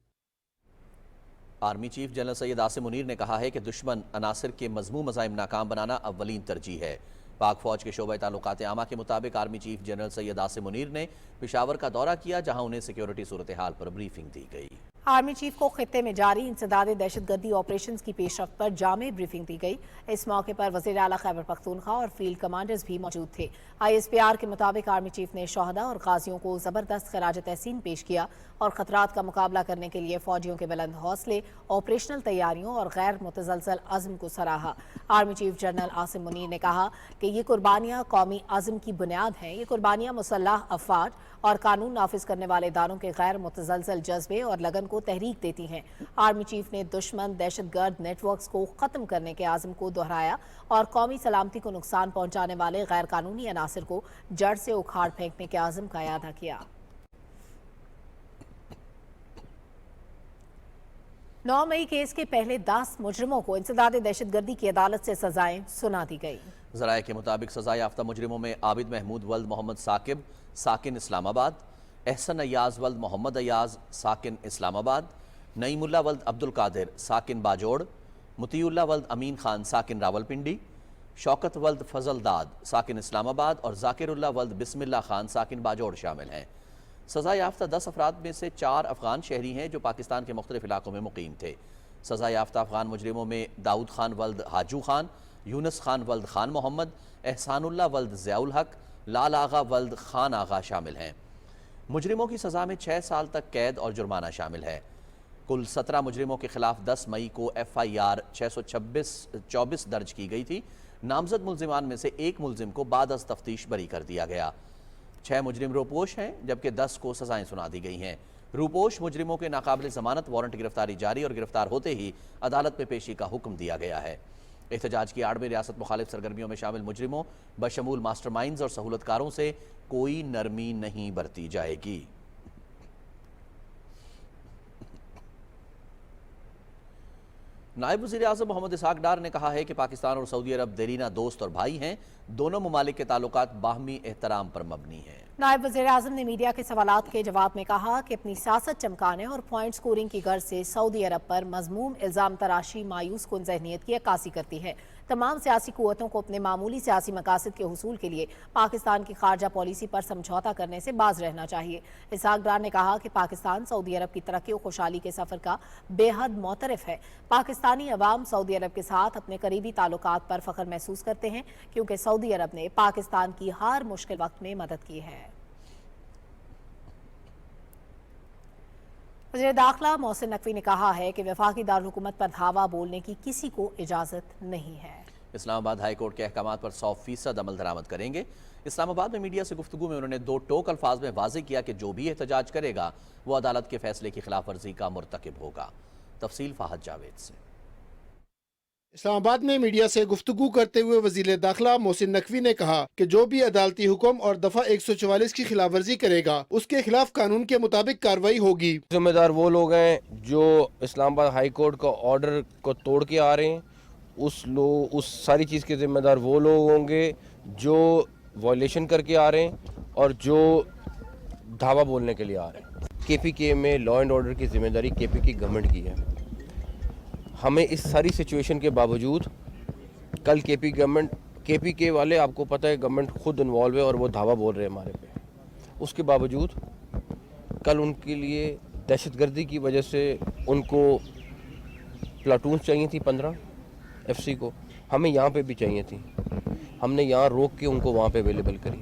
Army chief general Syed Asim Munir ने कहा है कि दुश्मन अनासर के मजमू मज़ाहिम नाकाम बनाना अव्वलीन तरजीह है। पाक फौज के शोबे ताल्लुकात आमा के मुताबिक army chief general Syed Asim Munir ने पेशावर का दौरा किया, जहां उन्हें सिक्योरिटी सूरत हाल पर ब्रीफिंग दी गई। आर्मी चीफ को खित्ते में जारी इंसदाद दहशतगर्दी ऑपरेशंस की पेशरफ्त पर जामे ब्रीफिंग दी गई। इस मौके पर वज़ीर आला खैबर पख्तूनख्वा और फील्ड कमांडर्स भी मौजूद थे। ISPR के मुताबिक आर्मी चीफ ने शोहदा और गाजियों को ज़बरदस्त खराज तहसीन पेश किया और खतरात का मुकाबला करने के लिए फौजियों के बुलंद हौसले, ऑपरेशनल तैयारियों और गैर मुतसलसल अज़्म को सराहा। Army chief general Asim Munir ने कहा कि ये कुर्बानियाँ कौमी अज़्म की बुनियाद हैं। ये कुर्बानियाँ मुसल्लह अफवाज और कानून नाफिज करने वाले इदारों के गैर मुतसलसल जज्बे और लगन को तहरीक देती हैं। आर्मी चीफ ने दुश्मन दहशतगर्द नेटवर्क्स को खत्म करने के आज़म को दोहराया और कौमी सलामती को नुकसान पहुंचाने वाले गैर कानूनी अनासर को जड़ से उखाड़ फेंकने के आज़म का इरादा किया। 9 मई केस के पहले 10 मुजरिमों को इंसदाद दहशतगर्दी की अदालत से सजाएं सुना दी गई। ज़राए के मुताबिक सजा याफ्ता मुजरिमों में आबिद महमूद वल्द मोहम्मद साकिब साकिन इस्लामाबाद, एहसन अयाज वल्द मोहम्मद अयाज साकिन इस्लामाबाद, नईमुल्ला वल्द अब्दुल कादिर साकिन बाजोड़, मुतीउल्ला वल्द अमीन खान साकिन रावलपिंडी, शौकत वल्द फजलदाद साकिन इस्लामाबाद और जाकिरुल्ला वल्द बिस्मिल्ला खान साकिन बाजोड़ शामिल हैं। सज़ा याफ्ता 10 अफराद में से 4 अफगान शहरी हैं जो पाकिस्तान के मुख्तलिफ इलाकों में मुकीम थे। सज़ा याफ्ता अफगान मुजरिमों में दाऊद खान वल्द हाजू खान, यूनस खान वल्द खान मोहम्मद, एहसानुल्ला वल्द ज़ियाउल हक, लाल आगा वल्द खान आगा शामिल हैं। मुजरिमों की सज़ा में 6 साल तक कैद और जुर्माना शामिल है। कुल 17 मुजरिमों के खिलाफ 10 मई को FIR 624 दर्ज की गई थी। नामजद मुल्जिमान में से एक मुल्जिम को बाद अज़ तफ्तीश बरी कर दिया गया। 6 मुजरिम रोपोश हैं जबकि 10 को सजाएं सुना दी गई हैं। रूपोश मुजरिमों के नाकाबिल ज़मानत वारंट गिरफ्तारी जारी और गिरफ्तार होते ही अदालत में पेशी का हुक्म दिया गया है। एहतजाज की आड़ में रियासत मुखालिफ सरगर्मियों में शामिल मुजरिमों बशमूल मास्टरमाइंड्स और सहूलतकारों से कोई नरमी नहीं बरती जाएगी। नायब वज़ीर आज़म मोहम्मद इसहाक डार ने कहा है कि पाकिस्तान और सऊदी अरब देरीना दोस्त और भाई हैं। दोनों ममालिक के ताल्लुकात बाहमी एहतराम पर मबनी हैं। नायब वज़ीर आज़म ने मीडिया के सवालात के जवाब में कहा कि अपनी सियासत चमकाने और पॉइंट स्कोरिंग की गर्ज से सऊदी अरब पर मज़मूम इल्ज़ाम तराशी मायूस कुन ज़हनियत की अक्कासी करती है। तमाम सियासी कुव्वतों को अपने मामूली सियासी मकासद के हुसूल के लिए पाकिस्तान की खारजा पॉलिसी पर समझौता करने से बाज रहना चाहिए। इसहाक डार ने कहा कि पाकिस्तान सऊदी अरब की तरक्की और खुशहाली के सफ़र का बेहद मोतरफ है। पाकिस्तानी अवाम सऊदी अरब के साथ अपने करीबी ताल्लुकात पर फ़ख्र महसूस करते हैं क्योंकि सऊदी अरब ने पाकिस्तान की हर मुश्किल वक्त में मदद की है। वज़ीर दाखिला मोहसिन नकवी ने कहा है कि वफाकी दारुल-हुकूमत पर धावा बोलने की किसी को इजाज़त नहीं है। इस्लामाबाद हाई कोर्ट के अहकामात पर 100% अमल दरामद करेंगे। इस्लामाबाद में मीडिया से गुफ्तगू में उन्होंने 2 टोक अल्फाज में वाज़ेह किया कि जो भी एहतजाज करेगा वो अदालत के फैसले की खिलाफ वर्जी का मुर्तकिब होगा। तफसील फाहद जावेद से। इस्लामाबाद में मीडिया से गुफ्तगू करते हुए वज़ीर दाखिला मोहसिन नकवी ने कहा कि जो भी अदालती हुक्म और दफा 144 की खिलाफ वर्जी करेगा उसके खिलाफ कानून के मुताबिक कार्रवाई होगी। जिम्मेदार वो लोग हैं जो इस्लामाबाद हाई कोर्ट का ऑर्डर को तोड़ के आ रहे हैं। उस सारी चीज़ के जिम्मेदार वो लोग होंगे जो वायलेशन करके आ रहे हैं और जो धावा बोलने के लिए आ रहे हैं। KPK में लॉ एंड ऑर्डर की जिम्मेदारी KPK गवर्नमेंट की है। हमें इस सारी सिचुएशन के बावजूद कल KPK वाले, आपको पता है गवर्नमेंट खुद इन्वॉल्व है और वो धावा बोल रहे हैं हमारे पे। उसके बावजूद कल उनके लिए दहशतगर्दी की वजह से उनको प्लाटून चाहिए थी 15 FC को, हमें यहाँ पे भी चाहिए थी। हमने यहाँ रोक के उनको वहाँ पे अवेलेबल करी।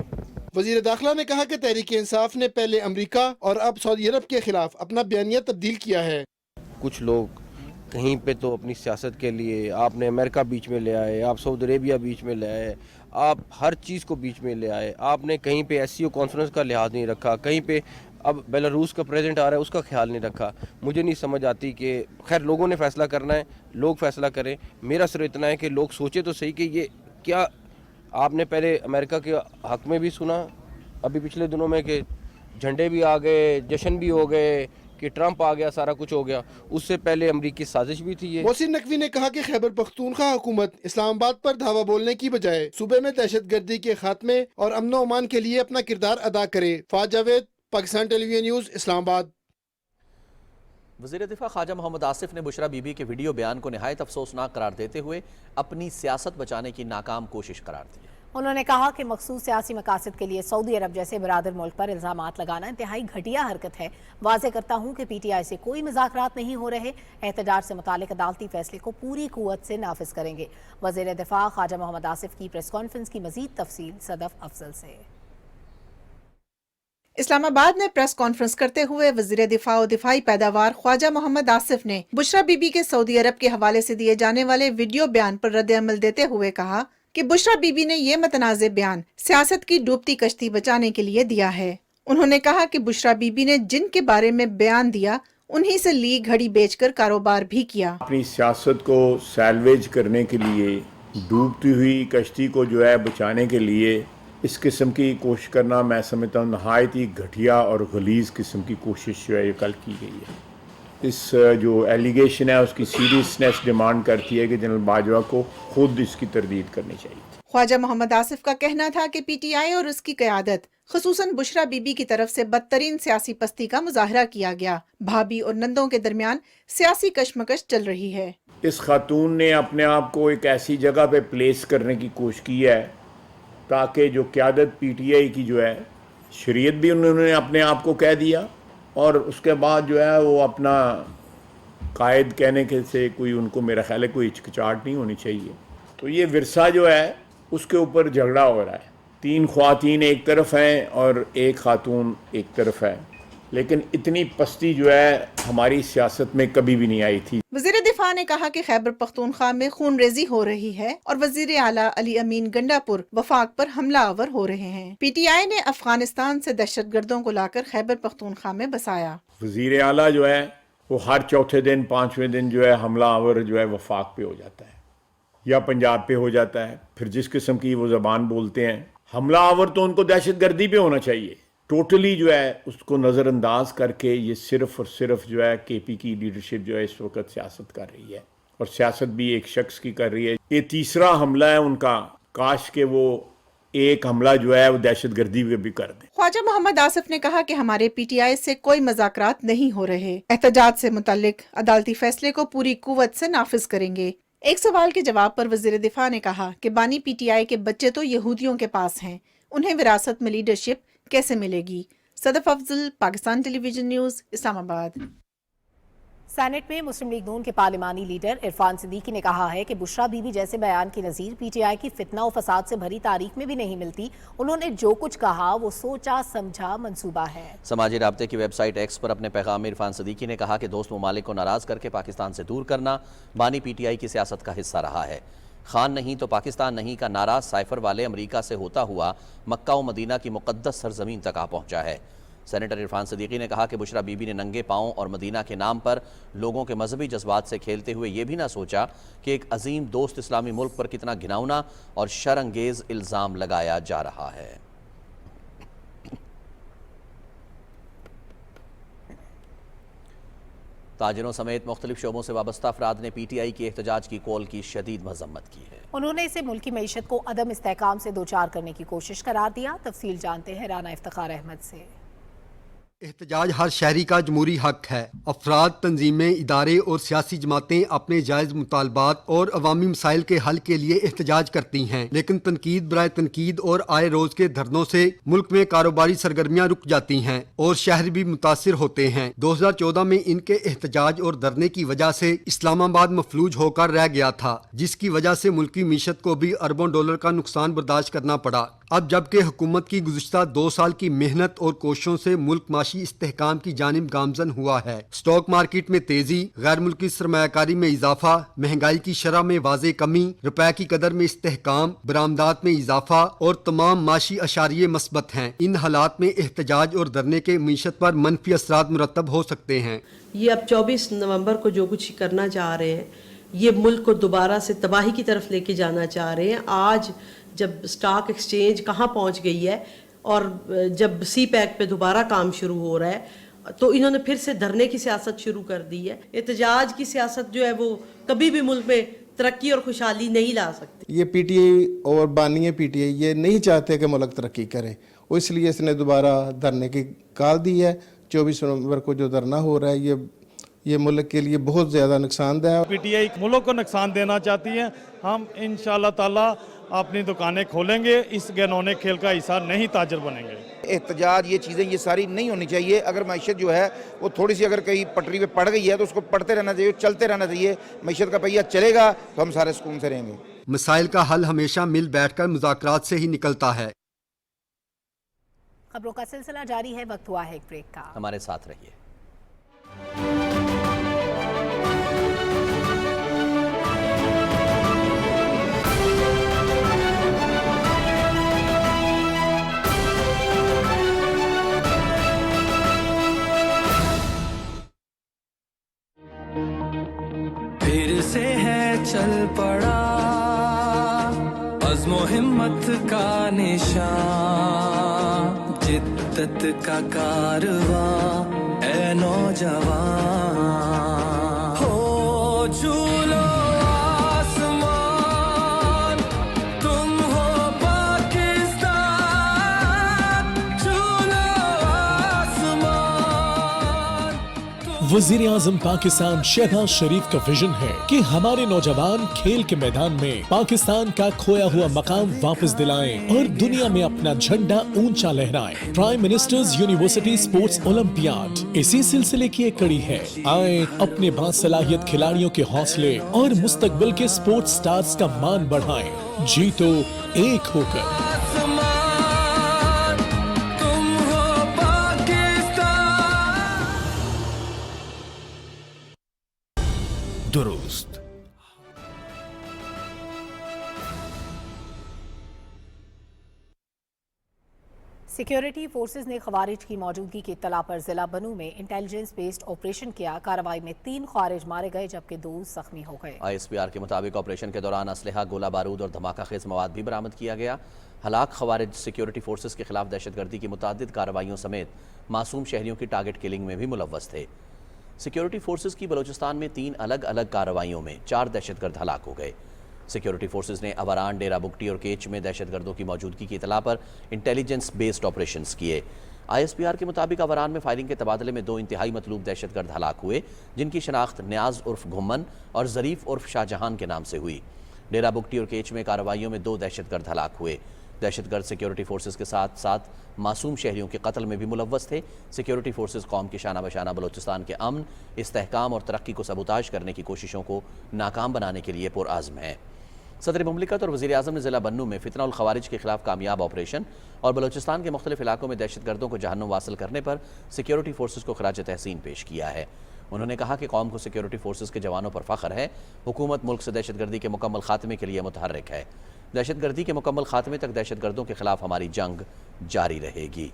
वज़ीर दाखिला ने कहा कि तहरीक इंसाफ ने पहले अमेरिका और अब सऊदी अरब के खिलाफ अपना बयानिया तब्दील किया है। कुछ लोग कहीं पे तो अपनी सियासत के लिए आपने अमेरिका बीच में ले आए, आप सऊदी अरेबिया बीच में ले आए, आप हर चीज़ को बीच में ले आए। आपने कहीं पे SCO कॉन्फ्रेंस का लिहाज नहीं रखा, कहीं पे अब बेलारूस का प्रेसिडेंट आ रहा है उसका ख्याल नहीं रखा। मुझे नहीं समझ आती कि खैर लोगों ने फ़ैसला करना है, लोग फ़ैसला करें। मेरा सिर्फ इतना है कि लोग सोचे तो सही कि ये क्या आपने पहले अमेरिका के हक़ में भी सुना अभी पिछले दिनों में कि झंडे भी आ गए, जश्न भी हो गए, कि ट्रंप आ गया, सारा कुछ हो गया। उससे पहले अमरीकी साजिश भी थी ये। मोहसिन नकवी ने कहा कि खैबर पख्तूनख्वा हुकूमत इस्लामाबाद पर धावा बोलने की बजाय सूबे में दहशतगर्दी के खात्मे और अमन व अमान के लिए अपना किरदार अदा करे। फाज जावेद, पाकिस्तान टेलीविजन न्यूज़, इस्लामाबाद। वज़ीर दिफा ख्वाजा मोहम्मद आसिफ ने बुशरा बीबी के वीडियो बयान को नहायत अफसोसनाक करार देते हुए अपनी सियासत बचाने की नाकाम कोशिश करार दी। उन्होंने कहा कि मखसूस सियासी मकासद के लिए सऊदी अरब जैसे बिरादर मुल्क पर इल्ज़ामात लगाना इंतहाई घटिया हरकत है। वाज़े करता हूँ कि PTI से कोई मुज़ाकरात नहीं हो रहे। एहतजाज से मुतालिक अदालती फैसले को पूरी कुव्वत से नाफिज करेंगे। वज़ीर दिफा ख्वाजा मोहम्मद आसिफ की प्रेस कॉन्फ्रेंस की मज़ीद तफसील सदफ अफजल से। इस्लामाबाद में प्रेस कॉन्फ्रेंस करते हुए वज़ीर दिफा और दिफाई पैदावार ख्वाजा मोहम्मद आसिफ ने बुशरा बीबी के सऊदी अरब के हवाले से दिए जाने वाले वीडियो बयान पर रद्द अमल देते हुए कहा कि बुशरा बीबी ने ये मतनाज़े बयान सियासत की डूबती कश्ती बचाने के लिए दिया है। उन्होंने कहा कि बुशरा बीबी ने जिनके बारे में बयान दिया उन्हीं से ली घड़ी बेचकर कारोबार भी किया। अपनी सियासत को सैल्वेज करने के लिए, डूबती हुई कश्ती को जो है बचाने के लिए इस किस्म की कोशिश करना, मैं समझता हूँ नहायत ही घटिया और गलीज किस्म की कोशिश जो है ये कल की गई है। इस जो एलिगेशन है उसकी सीरियसनेस डिमांड करती है कि जनरल बाजवा को खुद इसकी तरदीद करनी चाहिए। ख्वाजा मोहम्मद आसिफ का कहना था कि पीटीआई और उसकी क़यादत खुसूसन बुशरा बीबी की तरफ से बदतरीन सियासी पस्ती का मुजाहरा किया गया। भाभी और नंदों के दरमियान सियासी कशमकश चल रही है। इस खातून ने अपने आप को एक ऐसी जगह पे प्लेस करने की कोशिश की है ताकि जो क़यादत पीटीआई की जो है, शरीयत भी उन्होंने अपने आप को कह दिया और उसके बाद जो है वो अपना कायद कहने के से कोई उनको मेरा ख्याल है कोई हिचकिचाहट नहीं होनी चाहिए। तो ये विरसा जो है उसके ऊपर झगड़ा हो रहा है। 3 ख्वातीन एक तरफ हैं और एक खातून एक तरफ है, लेकिन इतनी पस्ती जो है हमारी सियासत में कभी भी नहीं आई थी। वज़ीर दिफा ने कहा कि खैबर पख्तूनख्वा में खून रेजी हो रही है और वज़ीर आला अली अमीन गंडापुर वफाक पर हमला आवर हो रहे हैं। पीटीआई ने अफगानिस्तान से दहशतगर्दों को लाकर खैबर पख्तूनख्वा में बसाया। वज़ीर आला जो है वो हर चौथे दिन 5वें दिन जो है हमला आवर जो है वफाक पे हो जाता है या पंजाब पे हो जाता है। फिर जिस किस्म की वो ज़बान बोलते हैं, हमला आवर तो उनको दहशतगर्दी पे होना चाहिए। टोटली जो है उसको नज़रअंदाज करके ये सिर्फ और सिर्फ जो है केपी की लीडरशिप जो है इस वक्त सियासत कर रही है और सियासत भी एक शख्स की कर रही है। ये तीसरा हमला है उनका, काश के वो एक हमला जो है वो दहशतगर्दी पे भी कर दें। ख्वाजा मोहम्मद आसिफ ने कहा कि हमारे पीटीआई से कोई मज़ाकरात नहीं हो रहे। एहतजाज से मुतल्लिक अदालती फैसले को पूरी कुव्वत से नाफिज करेंगे। एक सवाल के जवाब पर वज़ीर दिफा ने कहा कि बानी पीटीआई के बच्चे तो यहूदियों के पास हैं, उन्हें विरासत में लीडरशिप कैसे मिलेगी। Sadaf Afzal, Pakistan television news, Islamabad. Senate में मुस्लिम लीग नून के पार्लिमानी लीडर इरफान सिद्दीकी ने कहा है कि बुशरा बीबी जैसे बयान की नज़ीर पीटीआई की फितना और फसाद से भरी तारीख में भी नहीं मिलती। उन्होंने जो कुछ कहा वो सोचा समझा मंसूबा है। समाजी राब्ते की वेबसाइट एक्स पर अपने पैगाम में इरफान सिद्दीकी ने कहा कि दोस्त ममालिक को नाराज़ करके पाकिस्तान से दूर करना बानी पीटीआई की सियासत का हिस्सा रहा है। खान नहीं तो पाकिस्तान नहीं का नारा साइफर वाले अमरीका से होता हुआ मक्का व मदीना की मुक़द्दस सरजमीन तक आ पहुंचा है। सेनेटर इरफान सिद्दीकी ने कहा कि बुशरा बीबी ने नंगे पाँव और मदीना के नाम पर लोगों के मजहबी जज्बात से खेलते हुए ये भी ना सोचा कि एक अजीम दोस्त इस्लामी मुल्क पर कितना घिनौना और शर्अंगेज़ इल्ज़ाम लगाया जा रहा है। ताजिरों समेत मुख्तलिफ शोबों से वाबस्ता अफराद ने पीटीआई की एहतजाज की कॉल की शदीद मजम्मत की है। उन्होंने इसे मुल्की मईशत को अदम इस्तेहकाम से दो चार करने की कोशिश करार दिया। तफसील जानते हैं राना इफ्तिखार अहमद से। एहतजाज हर शहरी का जमहूरी हक है। अफराद, तंजीमें, इदारे और सियासी जमातें अपने जायज़ मुतालबात और अवामी मसाइल के हल के लिए एहतजाज करती हैं, लेकिन तनकीद बराए तनकीद और आए रोज के धरनों से मुल्क में कारोबारी सरगर्मियाँ रुक जाती हैं और शहर भी मुतासिर होते हैं। 2014 में इनके एहतजाज और धरने की वजह से इस्लामाबाद मफलूज होकर रह गया था, जिसकी वजह से मुल्की मीशत को भी अरबों डॉलर का नुकसान बर्दाश्त करना पड़ा। अब जबकि हुकूमत की गुज़िश्ता 2 साल की मेहनत और कोशिशों से मुल्क माशी इस्तेहकाम की जानिब गामजन हुआ है। स्टॉक मार्केट में तेजी, गैर मुल्की सरमायाकारी में इजाफा, महंगाई की शरह में वाज़े कमी, रुपए की कदर में इस्तेहकाम, बरामदात में इजाफा और तमाम माशी अशारिये मस्बत हैं। इन हालात में एहतजाज और धरने के मीशत पर मनफी असरात मुरतब हो सकते हैं। ये अब 24 नवंबर को जो कुछ करना चाह रहे हैं, ये मुल्क को दोबारा से तबाही की तरफ लेके जाना चाह रहे हैं। आज जब स्टॉक एक्सचेंज कहाँ पहुँच गई है और जब सी पैक पे दोबारा काम शुरू हो रहा है, तो इन्होंने फिर से धरने की सियासत शुरू कर दी है। एहतजाज की सियासत जो है वो कभी भी मुल्क में तरक्की और खुशहाली नहीं ला सकती। ये पीटीआई और बानी पीटीआई ये नहीं चाहते कि मुल्क तरक्की करे, और इसलिए इसने दोबारा धरने की कॉल दी है। 24 नवंबर को जो धरना हो रहा है ये मुल्क के लिए बहुत ज़्यादा नुकसानदेह है। पीटीआई मुल्क को नुकसान देना चाहती है। हम इंशाअल्लाह ताला अपनी दुकानें खोलेंगे, इस घिनौने खेल का हिस्सा नहीं ताजर बनेंगे। एहतजाज ये चीज़ें ये सारी नहीं होनी चाहिए। अगर मैशत जो है वो थोड़ी सी अगर कहीं पटरी पे पड़ गई है तो उसको पढ़ते रहना चाहिए, चलते रहना चाहिए। मैशत का पहिया चलेगा तो हम सारे सुकून से रहेंगे। मसाइल का हल हमेशा मिल बैठकर मुज़ाकरात से ही निकलता है। खबरों का सिलसिला जारी है, वक्त हुआ है एक ब्रेक का। हमारे साथ रहिए। पड़ा अज़्म व हिम्मत का निशान, जिद्दत का कारवां ऐ नौजवान। हो झूलो आसमान, तुम हो पाकिस्तान, झूलो आसमान। वजीर आजम पाकिस्तान शहबाज शरीफ का विजन है कि हमारे नौजवान खेल के मैदान में पाकिस्तान का खोया हुआ मकाम वापस दिलाएं और दुनिया में अपना झंडा ऊंचा लहराएं। Prime ministers university sports olympiad इसी सिलसिले की एक कड़ी है। आए अपने बासलाहियत खिलाड़ियों के हौसले और मुस्तकबिल के स्पोर्ट्स स्टार्स का मान बढ़ाएं। जीतो एक होकर। दुरुस्त। सिक्योरिटी फोर्सेज ने खवारिज की मौजूदगी की इत्तला पर जिला बनू में इंटेलिजेंस बेस्ड ऑपरेशन किया। कार्रवाई में 3 खारिज मारे गए जबकि 2 जख्मी हो गए। ISPR के मुताबिक ऑपरेशन के दौरान असलहा, गोला बारूद और धमाका खेज मवाद भी बरामद किया गया। हलाक खवारिज सिक्योरिटी फोर्सेज के खिलाफ दहशतगर्दी की मुतादिद कार्रवाइयों समेत मासूम शहरियों की टारगेट किलिंग में भी मुलव्वस थे। सिक्योरिटी फोर्सेज की बलूचिस्तान में 3 अलग अलग कार्रवाइयों में 4 दहशतगर्द हलाक हो गए। सिक्योरिटी फोर्सेज ने अवरान, डेरा बुगटी और केच में दहशतगर्दों की मौजूदगी की इतला पर इंटेलिजेंस बेस्ड ऑपरेशंस किए। ISPR के मुताबिक अवरान में फायरिंग के तबादले में 2 इंतहाई मतलूब दहशतगर्द हलाक हुए, जिनकी शनाख्त न्याज उर्फ घुम्मन और ज़रीफ उर्फ शाहजहान के नाम से हुई। डेरा बुगटी और केच में कार्रवाइयों में 2 दहशतगर्द हलाक हुए। दहशतगर्द सिक्योरिटी फोर्सेज के साथ साथ मासूम शहरियों के कत्ल में भी मुलव्वस थे। सिक्योरिटी फोर्सेज कौम के शाना बशाना बलूचिस्तान के अमन, इस्तेहकाम और तरक्की को सबूताज करने की कोशिशों को नाकाम बनाने के लिए पुरआज़्म हैं। सदर मुमलिकत और वज़ीर आज़म ने ज़िला बन्नू में फितना उल खवारिज के खिलाफ कामयाब ऑपरेशन और बलूचिस्तान के मुख्तलिफ इलाकों में दहशतगर्दों को जहन्नुम वासिल करने पर सिक्योरिटी फोर्सेज को खराज तहसीन पेश किया है। उन्होंने कहा कि कौम को सिक्योरिटी फोर्सेज के जवानों पर फ़ख्र है। हुकूमत मुल्क से दहशतगर्दी के मुकम्मल खात्मे के लिए मुतहर्रिक है। दहशतगर्दी के मुकम्मल खात्मे तक दहशतगर्दों के खिलाफ हमारी जंग जारी रहेगी।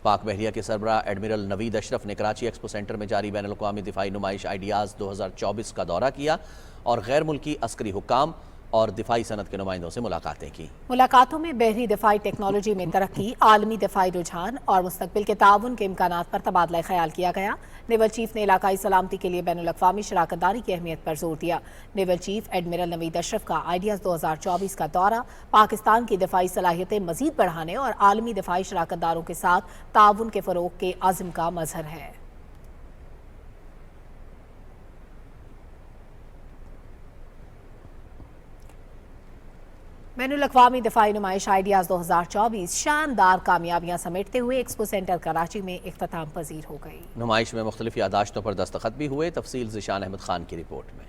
पाक बहरिया के सरबराह एडमिरल नवीद अशरफ ने कराची एक्सपो सेंटर में जारी बैनुल अक़वामी दिफाई नुमाइश आइडियाज़ 2024 का दौरा किया और गैर मुल्की अस्करी हुक्काम और दिफाई सनत के नुमाइंदों से मुलाकातें की। मुलाकातों में बहरी दिफाई टेक्नोलॉजी में तरक्की, आलमी दिफाई रुझान और मुस्तकबिल के ताउन के इम्कानात पर तबादला ख्याल किया गया। नेवल चीफ ने इलाकाई सलामती के लिए बैनुल अक़वामी शराकतदारी की अहमियत पर जोर दिया। Naval chief admiral Naveed Ashraf का आइडियाज़ 2024 का दौरा पाकिस्तान की दिफाई सलाहियतें मजीद बढ़ाने और आलमी दिफाई शराकतदारों के साथ ताउन के फ़रोग़ के अज़्म का मज़हर है। बैनुल अक़वामी दिफाई नुमाइश आइडियाज़ 2024 शानदार कामयाबियां समेटते हुए एक्सपो सेंटर कराची में इख्तिताम पजीर हो गई। नुमाइश में मुख्तलिफ यादाश्तों पर दस्तखत भी हुए। तफसील ज़िशान अहमद खान की रिपोर्ट में।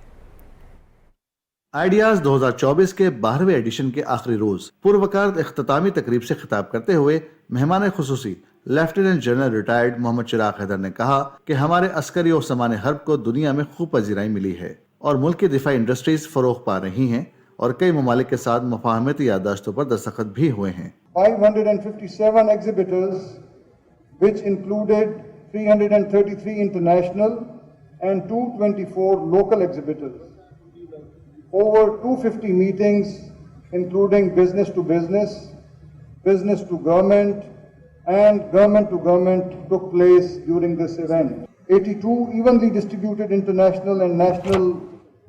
आइडियाज़ 2024 के 12वें एडिशन के आखिरी रोज पुरवकार इख्तितामी तकरीब से खिताब करते हुए मेहमान खुसूसी लेफ्टिनेंट जनरल रिटायर्ड मोहम्मद चिराग हैदर ने कहा कि हमारे अस्करी और सामान हर्ब को दुनिया में खूब पजीराई मिली है और मुल्क की दिफाई इंडस्ट्रीज फरोग पा रही हैं और कई ममालिक के साथ मुफाहमती यादाश्तों पर दस्तखत भी हुए हैं। 557 exhibitors, which included 333 international and 224 local exhibitors. Over 250 meetings, including business to business, business to government, and government to government took place during this event. 82 evenly distributed international and national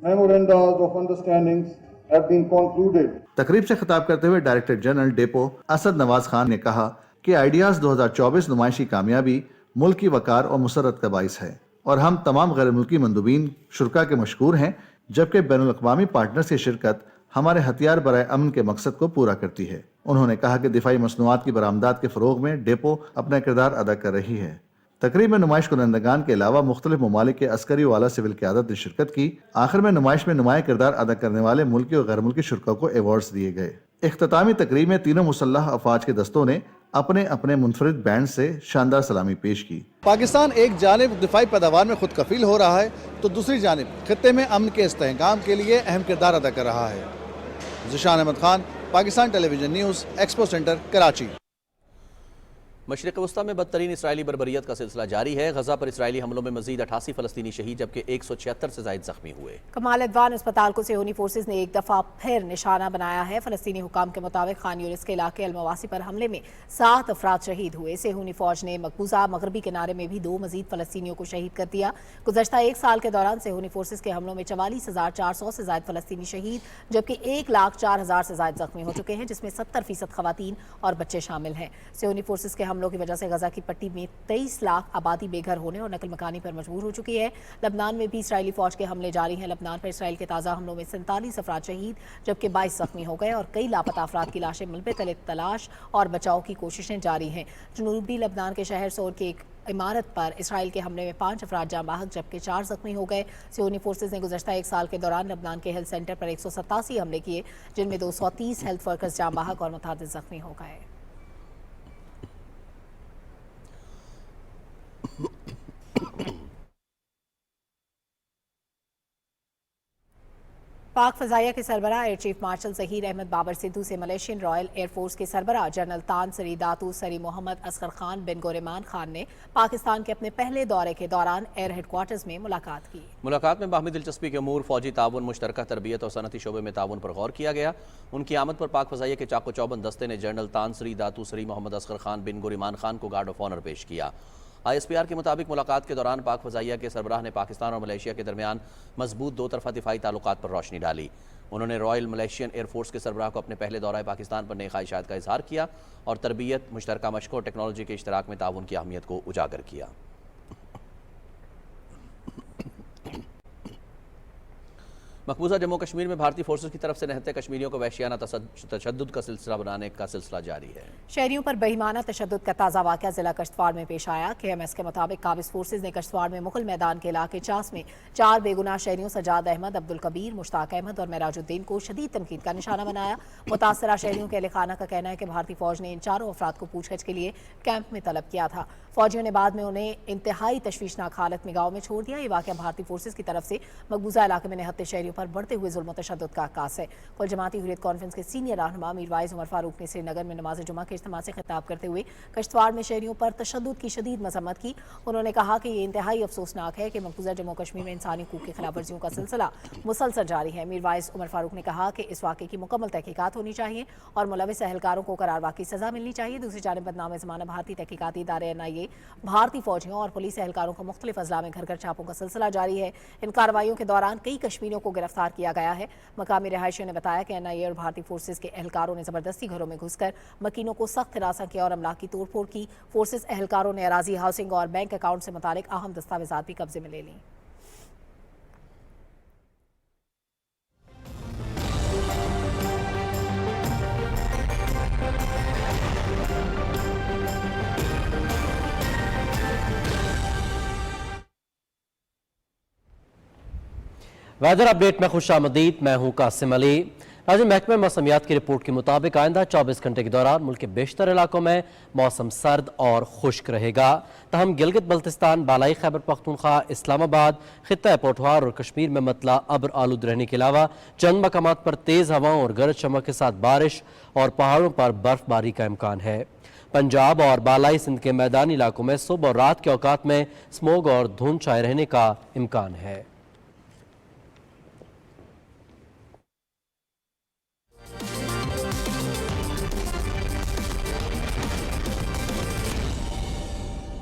memoranda of understandings have been concluded. तकरीब से खिताब करते हुए director general depot Asad Nawaz Khan ने कहा कि ideas 2024 नुमाइश की कामयाबी मुल्क की वकार और मुसरत का बाइस है और हम तमाम गैर मुल्की मंदूबीन शुरका के मशकूर हैं, जबकि बैनुल अक़वामी पार्टनर्स की शिरकत हमारे हथियार बराए अमन के मकसद को पूरा करती है। उन्होंने कहा कि दिफाई मसनूआत की बरामदात के फ़रोग़ में डेपो अपना किरदार अदा कर रही है। तकरीब में नुमाइश कुनंदगान के अलावा मुख्तलिफ ममालिक के अस्करी वाला सिविल क़यादत ने शिरकत की। आखिर में नुमाइश में नुमाया किरदार अदा करने वाले मुल्की और गैर मुल्की शुरका को एवॉर्ड्स दिए गए। इख्तितामी तकरीब में तीनों मुसल्लह अफवाज के दस्तों ने अपने अपने मुनफरिद बैंड से शानदार सलामी पेश की। पाकिस्तान एक जानिब दिफाई पैदावार में खुद कफील हो रहा है तो दूसरी जानिब खित्ते में अमन के इस्तेहकाम के लिए अहम किरदार अदा कर रहा है। Zeeshan Ahmed Khan, Pakistan television news, expo centre, Karachi. مشرق وسطی میں بدترین اسرائیلی بربریت کا سلسلہ جاری ہے. غزہ پر اسرائیلی حملوں میں مزید 88 فلسطینی شہید جبکہ 176 سے زائد زخمی ہوئے. کمال ادوان اسپتال کو صہیونی فورسز نے ایک دفعہ پھر نشانہ بنایا ہے. فلسطینی حکام کے مطابق خان یونس کے علاقے المواسی پر حملے میں 7 افراد شہید ہوئے. صہیونی فوج نے مقبوضہ مغربی کنارے میں بھی 2 مزید فلسطینیوں کو شہید کر دیا. گزشتہ 1 سال کے دوران صہیونی فورسز کے حملوں میں 44,400 سے زائد فلسطینی شہید جبکہ 1,04,000 سے زائد زخمی ہو چکے ہیں، جس میں 70% خواتین اور بچے شامل ہیں. صہیونی فورسز کے حملوں کی وجہ سے غزہ کی پٹی میں 23 لاکھ آبادی بے گھر ہونے اور نقل مکانی پر مجبور ہو چکی ہے. لبنان میں بھی اسرائیلی فوج کے حملے جاری ہیں. لبنان پر اسرائیل کے تازہ حملوں میں 47 افراد شہید جبکہ 22 زخمی ہو گئے اور کئی لاپتہ افراد کی لاشیں ملبے تلے تلاش اور بچاؤ کی کوششیں جاری ہیں. جنوبی لبنان کے شہر سور کے ایک عمارت پر اسرائیل کے حملے میں 5 افراد جاں بحق جبکہ 4 زخمی ہو گئے. صہیونی فورسز نے گزشتہ 1 سال کے دوران لبنان کے ہیلتھ سینٹر پر 187 حملے کیے جن میں 230 ہیلتھ ورکرز جاں بحق اور متعدد زخمی ہو گئے. پاک فضائیہ کے سربراہ air chief marshal Zaheer Ahmed Babar Sidhu سے ملیشین رائل ایئر فورس کے سربراہ جنرل تان سری داتو سری محمد اصغر خان بن گوریمان خان نے پاکستان کے اپنے پہلے دورے کے دوران ایئر ہیڈ کوارٹرز میں ملاقات کی. ملاقات میں باہمی دلچسپی کے امور، فوجی تعاون، مشترکہ تربیت اور صنعتی شعبے میں تعاون پر غور کیا گیا. ان کی آمد پر پاک فضائیہ کے چاق و چوبند دستے نے جنرل تان سری داتو سری محمد اصغر خان بن گوریمان خان کو گارڈ آف آنر پیش کیا. ISPR کے مطابق ملاقات کے دوران پاک فضائیہ کے سربراہ نے پاکستان اور ملیشیا کے درمیان مضبوط 2 طرفہ دفاعی تعلقات پر روشنی ڈالی. انہوں نے رائل ملیشین ایئر فورس کے سربراہ کو اپنے پہلے دورہ پاکستان پر نئی خواہشات کا اظہار کیا اور تربیت، مشترکہ مشقوں اور ٹیکنالوجی کے اشتراک میں تعاون کی اہمیت کو اجاگر کیا. مقبوضہ جموں کشمیر میں بھارتی فورسز کی طرف سے نہتے کشمیریوں کو وحشیانہ تشدد کا سلسلہ بنانے کا سلسلہ جاری ہے. شہریوں پر بہیمانہ تشدد کا تازہ واقعہ ضلع کشتواڑ میں پیش آیا. KMS کے مطابق قابض فورسز نے کشتواڑ میں مغل میدان کے علاقے چاس میں 4 بے گناہ شہریوں سجاد احمد، عبدالکبیر، مشتاق احمد اور معراج الدین کو شدید تنقید کا نشانہ بنایا. متاثرہ شہریوں کے اہل خانہ کا کہنا ہے کہ بھارتی فوج نے ان 4 افراد کو پوچھ گچھ کے لیے کیمپ میں طلب کیا تھا. فوجیوں نے بعد میں انہیں انتہائی تشویشناک حالت میں گاؤں میں چھوڑ دیا. یہ واقعہ بھارتی فورسز کی طرف سے مقبوضہ علاقے میں نہتے شہریوں پر بڑھتے ہوئے ظلم و تشدد کا عکاس ہے. کل جماعتی حریت کانفرنس کے سینئر رہنما میروائز عمر فاروق نے سری نگر میں نماز جمعہ کے اجتماع سے خطاب کرتے ہوئے کشتواڑ میں شہریوں پر تشدد کی شدید مذمت کی. انہوں نے کہا کہ یہ انتہائی افسوسناک ہے کہ مقبوضہ جموں کشمیر میں انسانی حقوق کی خلاف ورزیوں کا سلسلہ مسلسل جاری ہے. میروائز عمر فاروق نے کہا کہ اس واقعے کی مکمل تحقیقات ہونی چاہیے اور ملوث اہلکاروں کو قرار واقعی سزا ملنی چاہیے. دوسری جانب بدنام زمانہ بھارتی تحقیقاتی ادارے NIA بھارتی فوجیوں اور پولیس اہلکاروں کو مختلف اضلاع میں گھر گھر چھاپوں کا سلسلہ جاری ہے. ان کارروائیوں کے دوران کئی کشمیریوں کو گرفتار کیا گیا ہے. مقامی رہائشیوں نے بتایا کہ NIA اور بھارتی فورسز کے اہلکاروں نے زبردستی گھروں میں گھس کر مکینوں کو سخت ہراساں کیا اور املاک کی توڑ پھوڑ کی. فورسز اہلکاروں نے اراضی، ہاؤسنگ اور بینک اکاؤنٹ سے متعلق اہم دستاویزات بھی قبضے میں لے لیں. ویدر اپڈیٹ میں خوش آمدید. میں ہوں قاسم علی. ناظرین، محکمہ موسمیات کی رپورٹ کے مطابق آئندہ 24 گھنٹے کے دوران ملک کے بیشتر علاقوں میں موسم سرد اور خشک رہے گا. تاہم گلگت بلتستان، بالائی خیبر پختونخوا، اسلام آباد، خطہ پوٹھوار اور کشمیر میں مطلع ابر آلود رہنے کے علاوہ چند مقامات پر تیز ہواؤں اور گرج چمک کے ساتھ بارش اور پہاڑوں پر برف باری کا امکان ہے. پنجاب اور بالائی سندھ کے میدانی علاقوں میں صبح اور رات کے اوقات میں سموگ اور دھند چھائے رہنے کا امکان ہے.